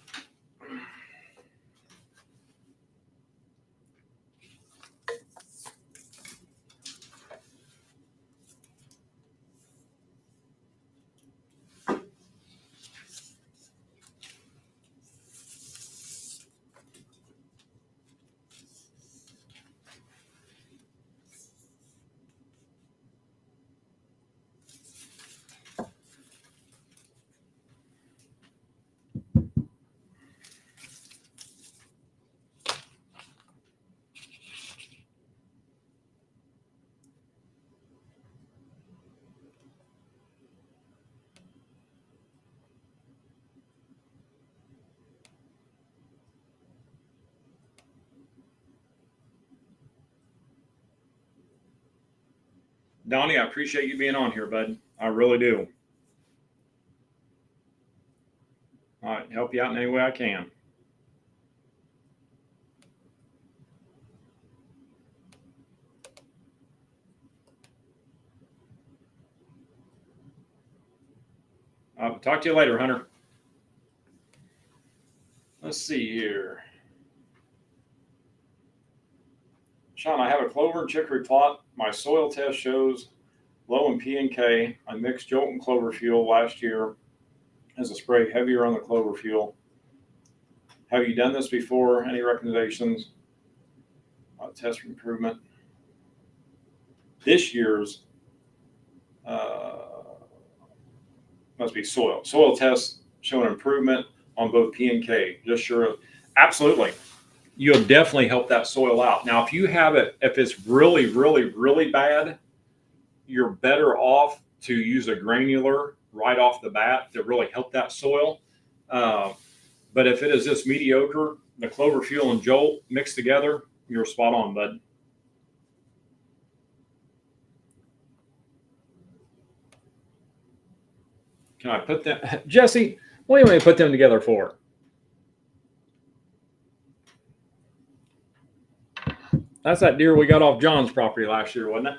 Donnie, I appreciate you being on here, bud. I really do. All right, help you out in any way I can. Talk to you later, Hunter. Let's see here. Sean, I have a clover and chicory plot. My soil test shows low in P and K. I mixed jolt and clover fuel last year as a spray heavier on the clover fuel. Have you done this before? Any recommendations? Test for improvement. This year's must be soil. Soil tests show an improvement on both P and K. Just sure. Absolutely. You'll definitely help that soil out. Now, if you have it, if it's really, really, really bad, you're better off to use a granular right off the bat to really help that soil. But if it is just mediocre, the clover fuel and jolt mixed together, you're spot on, bud. Can I put them, Jesse? What do you want me to put them together for? That's that deer we got off John's property last year, wasn't it?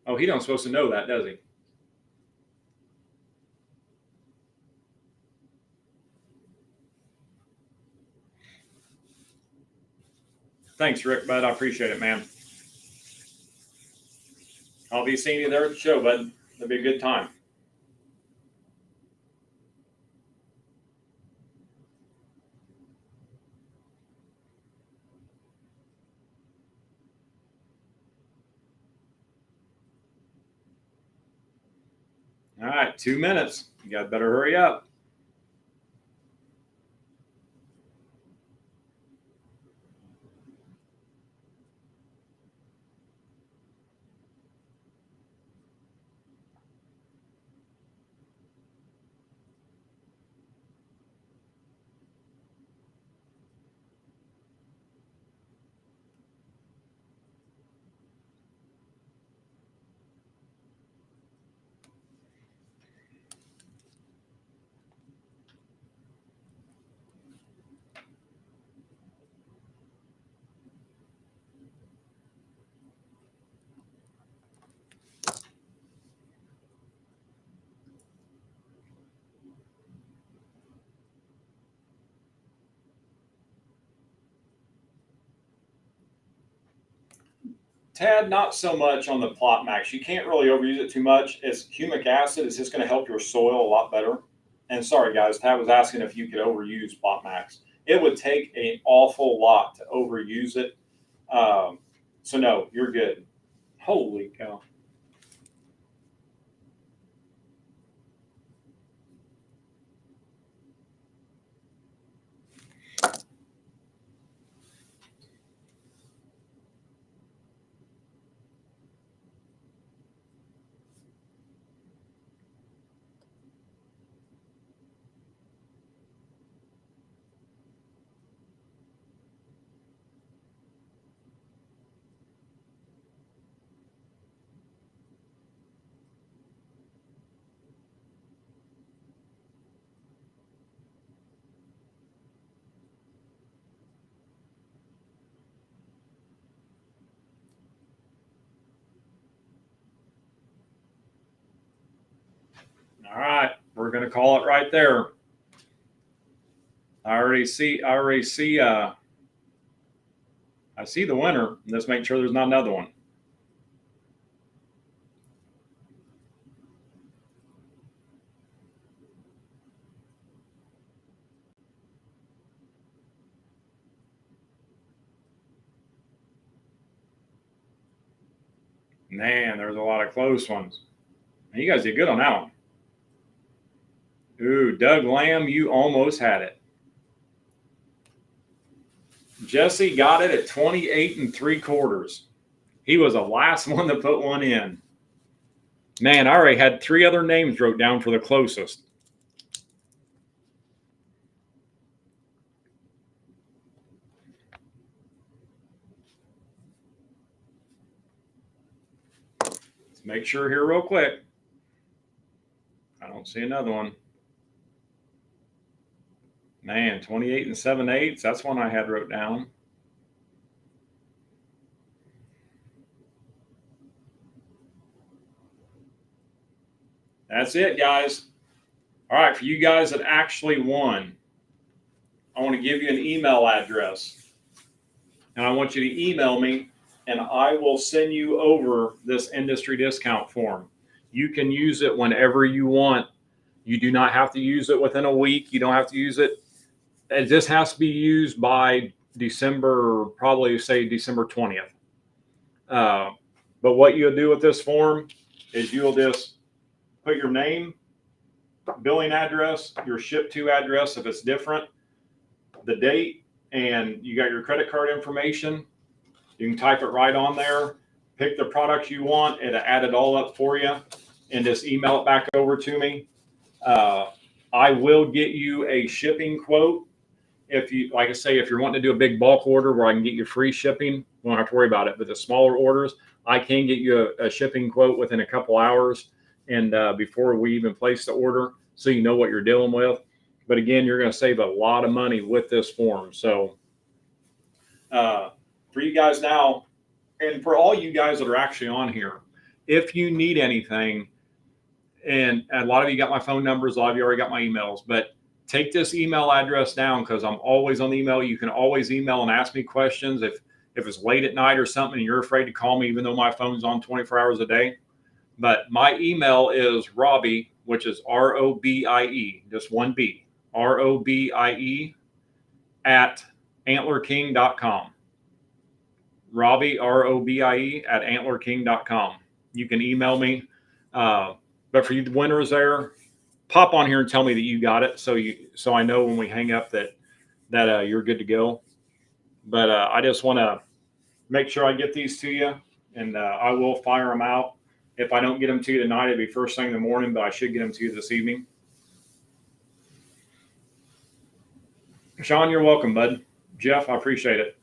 Oh, he don't supposed to know that, does he? Thanks, Rick, bud. I appreciate it, man. I'll be seeing you there at the show, bud. It'll be a good time. All right, 2 minutes. You got better hurry up. Tad, not so much on the Plot Max. You can't really overuse it too much. It's humic acid is just going to help your soil a lot better. And sorry, guys, Tad was asking if you could overuse Plot Max. It would take an awful lot to overuse it. So no, you're good. Holy cow. All right, we're going to call it right there. I see the winner. Let's make sure there's not another one. Man, there's a lot of close ones. You guys did good on that one. Ooh, Doug Lamb, you almost had it. Jesse got it at 28 3/4. He was the last one to put one in. Man, I already had 3 other names wrote down for the closest. Let's make sure here real quick. I don't see another one. Man, 28 7/8. That's one I had wrote down. That's it, guys. All right, for you guys that actually won, I want to give you an email address. And I want you to email me, and I will send you over this industry discount form. You can use it whenever you want. You do not have to use it within a week. You don't have to use it. It just has to be used by December, probably say December 20th. But what you'll do with this form is you'll just put your name, billing address, your ship to address if it's different, the date, and you got your credit card information. You can type it right on there, pick the products you want, and add it all up for you, and just email it back over to me. I will get you a shipping quote. If you, like I say, if you're wanting to do a big bulk order where I can get you free shipping, you won't have to worry about it. But the smaller orders, I can get you a shipping quote within a couple hours and before we even place the order, so you know what you're dealing with. But again, you're going to save a lot of money with this form. So for you guys now, and for all you guys that are actually on here, if you need anything, and a lot of you got my phone numbers, a lot of you already got my emails, but take this email address down because I'm always on the email. You can always email and ask me questions. If it's late at night or something and you're afraid to call me, even though my phone's on 24 hours a day. But my email is Robie, which is ROBIE, just one B, ROBIE at antlerking.com. Robie, ROBIE at antlerking.com. You can email me. But for you the winners there, pop on here and tell me that you got it, so I know when we hang up that you're good to go. But I just want to make sure I get these to you, and I will fire them out. If I don't get them to you tonight, it'll be first thing in the morning, but I should get them to you this evening. Sean, you're welcome, bud. Jeff, I appreciate it.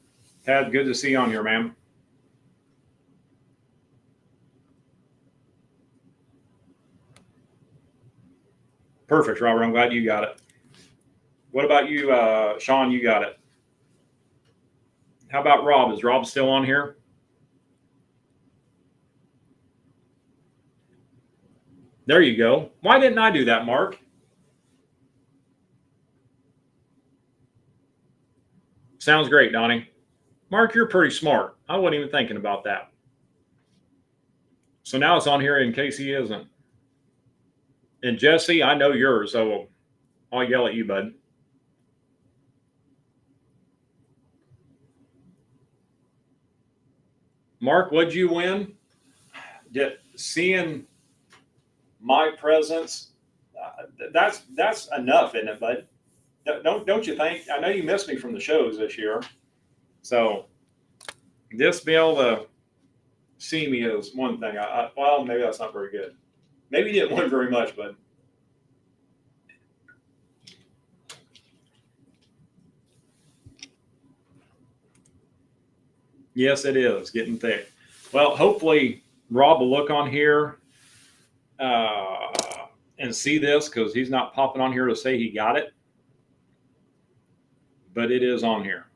Tad, good to see you on here, man. Perfect, Robert. I'm glad you got it. What about you, Sean? You got it. How about Rob? Is Rob still on here? There you go. Why didn't I do that, Mark? Sounds great, Donnie. Mark, you're pretty smart. I wasn't even thinking about that. So now it's on here in case he isn't. And Jesse, I know yours, so I'll yell at you, bud. Mark, what'd you win? Seeing my presence, that's enough, isn't it, bud? Don't you think? I know you missed me from the shows this year, so just be able to see me is one thing. Well, maybe that's not very good. Maybe you didn't win very much, but yes, it is getting thick. Well, hopefully Rob will look on here and see this, because he's not popping on here to say he got it, but it is on here.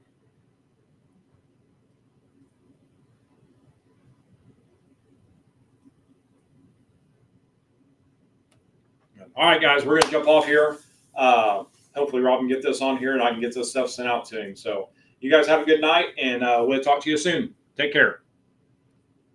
All right, guys, we're going to jump off here. Hopefully Rob can get this on here and I can get this stuff sent out to him. So you guys have a good night, and we'll talk to you soon. Take care.